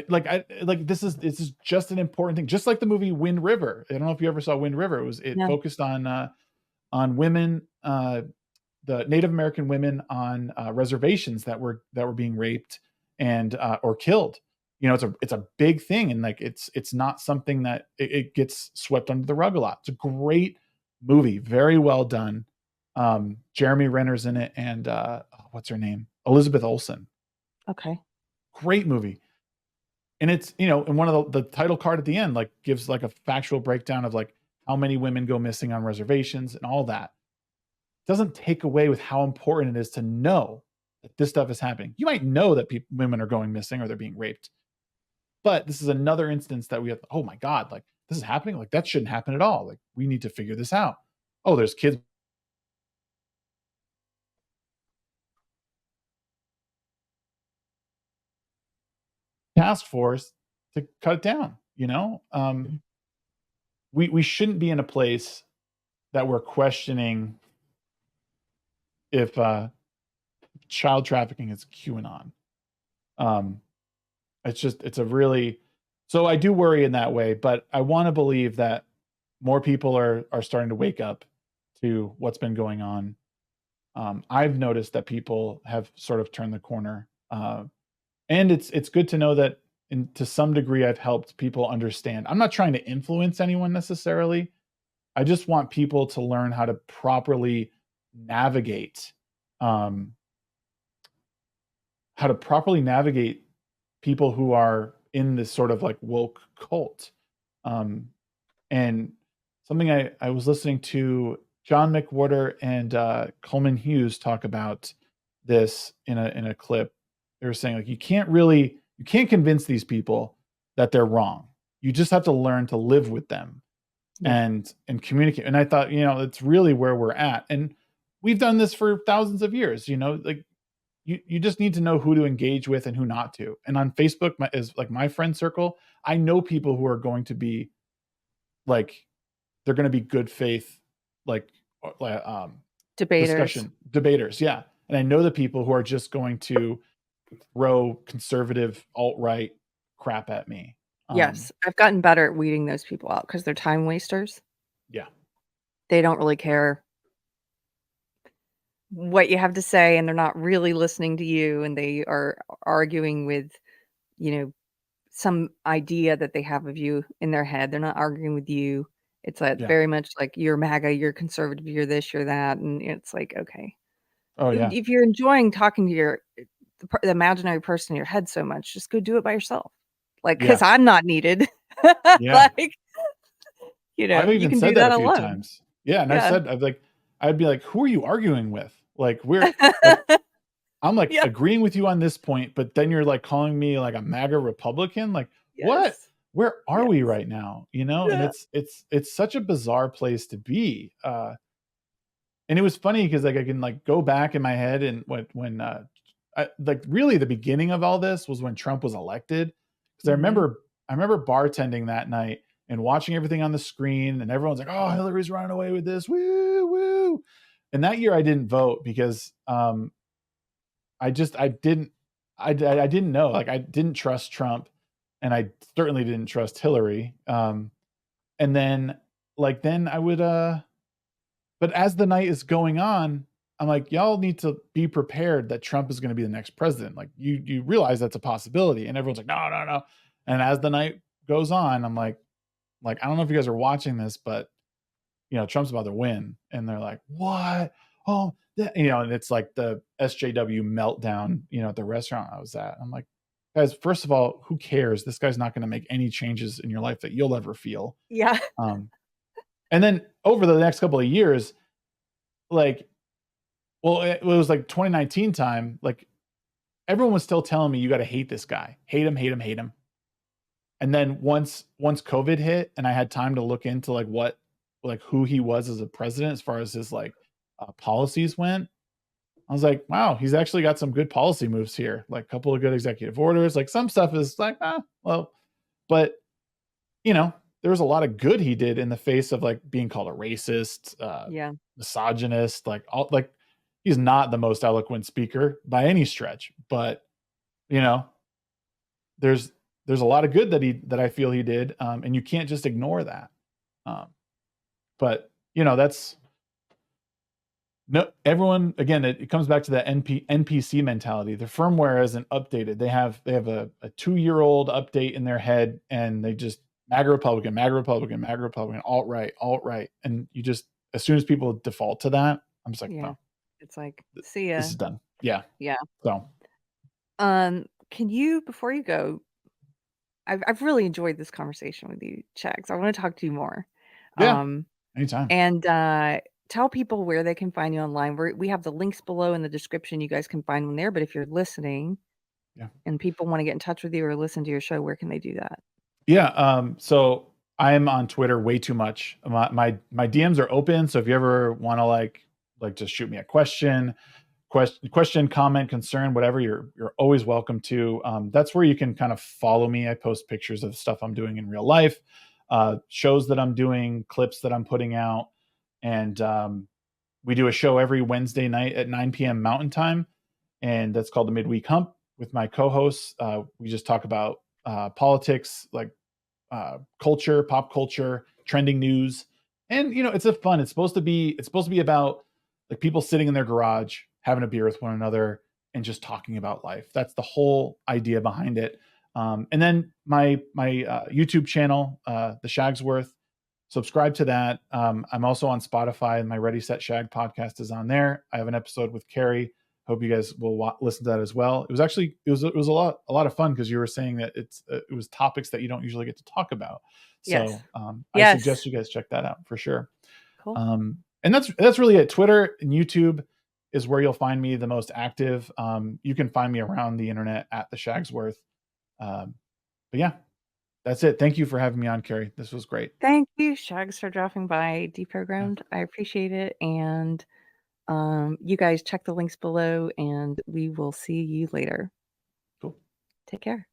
this is just an important thing. Just like the movie Wind River. I don't know if you ever saw Wind River. It No. focused on women, the Native American women on reservations that were being raped and or killed. It's a big thing, and like it's not something that it gets swept under the rug a lot. It's a great movie, very well done. Jeremy Renner's in it, and what's her name? Elizabeth Olsen. Okay. Great movie. And it's and one of the title card at the end like gives like a factual breakdown of like how many women go missing on reservations and all that. Doesn't take away with how important it is to know that this stuff is happening. You might know that women are going missing or they're being raped, but this is another instance that we have. Oh my God, like this is happening. Like that shouldn't happen at all. Like we need to figure this out. Oh, there's kids. Task force to cut it down. We shouldn't be in a place that we're questioning if child trafficking is QAnon. Um, it's a really so I do worry in that way, but I want to believe that more people are starting to wake up to what's been going on. I've noticed that people have sort of turned the corner, and it's good to know that to some degree I've helped people understand. I'm not trying to influence anyone necessarily. I just want people to learn how to properly navigate um, people who are in this sort of like woke cult. Um, and something I was listening to John McWhorter and Coleman Hughes talk about this in a clip. They were saying like you can't convince these people that they're wrong. You just have to learn to live with them Yeah. and communicate. And I thought, it's really where we're at. And we've done this for thousands of years, like you just need to know who to engage with and who not to. And on Facebook is like my friend circle. I know people who are going to be like, they're going to be good faith, like, Debaters. debaters. Yeah. And I know the people who are just going to throw conservative alt-right crap at me. Yes. I've gotten better at weeding those people out because they're time wasters. Yeah. They don't really care what you have to say, and they're not really listening to you, and they are arguing with, you know, some idea that they have of you in their head. They're not arguing with you. It's like Yeah. very much like you're MAGA, you're conservative, you're this, you're that, and it's like, okay. Oh yeah. If you're enjoying talking to the imaginary person in your head so much, just go do it by yourself. Like, Yeah. because I'm not needed. Yeah. Like, I've you even can do said that that a few alone. times. Yeah, and Yeah. I'd be like, "Who are you arguing with?" Like, like I'm like Yeah. agreeing with you on this point, but then you're like calling me like a MAGA Republican. Like, what? Yes. Where are Yes. we right now? And Yeah. it's such a bizarre place to be. And it was funny because like I can like go back in my head and like really the beginning of all this was when Trump was elected. Because Mhm. I remember bartending that night and watching everything on the screen, and everyone's like, "Oh, Hillary's running away with this, woo woo." And that year I didn't vote because I didn't I didn't know, like I didn't trust Trump, and I certainly didn't trust Hillary. And then then I would but as the night is going on, I'm like, y'all need to be prepared that Trump is going to be the next president. Like you realize that's a possibility, and everyone's like, no, no, no. And as the night goes on, I'm like I don't know if you guys are watching this, but Trump's about to win, and they're like, what? Oh, and it's like the SJW meltdown, at the restaurant I was at. I'm like, guys, first of all, who cares? This guy's not going to make any changes in your life that you'll ever feel. Yeah. Um, and then over the next couple of years, like well, it was like 2019 time, like, everyone was still telling me, "You gotta hate this guy. Hate him, hate him, hate him." And then once COVID hit and I had time to look into, who he was as a president as far as his, policies went, I was like, "Wow, he's actually got some good policy moves here, like, a couple of good executive orders." Like, some stuff is like, "Ah, well," but, you know, there was a lot of good he did in the face of, like, being called a racist, Yeah. misogynist, he's not the most eloquent speaker by any stretch, but, you know, there's there's a lot of good that I feel he did, and you can't just ignore that. Um, but, that's no everyone again, it comes back to that NPC mentality. The firmware isn't updated. They have a 2-year-old update in their head, and they just MAGA Republican, MAGA Republican, MAGA Republican, alt-right, alt-right, and you just as soon as people default to that, I'm just like, Yeah. "No, It's like, see this ya. is done." Yeah. Yeah. So, Can you, before you go, I've really enjoyed this conversation with you, Shags. I want to talk to you more. yeah, Um, anytime. and tell people where they can find you online. We have the links below in the description. You guys can find them there. But if you're listening Yeah. and people want to get in touch with you or listen to your show, where can they do that? Yeah, so I'm on Twitter way too much. My DMs are open, so if you ever wanna, just shoot me a question, comment, concern, whatever, you're always welcome to. That's where you can kind of follow me. I post pictures of stuff I'm doing in real life, shows that I'm doing, clips that I'm putting out, and, we do a show every Wednesday night at 9 PM Mountain Time, and that's called the Midweek Hump with my co-hosts. We just talk about, politics, culture, pop culture, trending news, and it's a fun. It's supposed to be about like people sitting in their garage having a beer with one another and just talking about life. That's the whole idea behind it. And then my YouTube channel, the Shagsworth. Subscribe to that. I'm also on Spotify, and my Ready Set Shag podcast is on there. I have an episode with Keri. Hope you guys will listen to that as well. It was a lot of fun because you were saying that it was topics that you don't usually get to talk about. Yes. So I Yes. suggest you guys check that out for sure. Cool. And that's really it. Twitter and YouTube is where you'll find me the most active. You can find me around the internet at the Shagsworth. But yeah, that's it. Thank you for having me on, Keri. This was great. Thank you, Shags, for dropping by Yeah, Deprogrammed. I appreciate it. And you guys check the links below, and we will see you later. cool. Take care.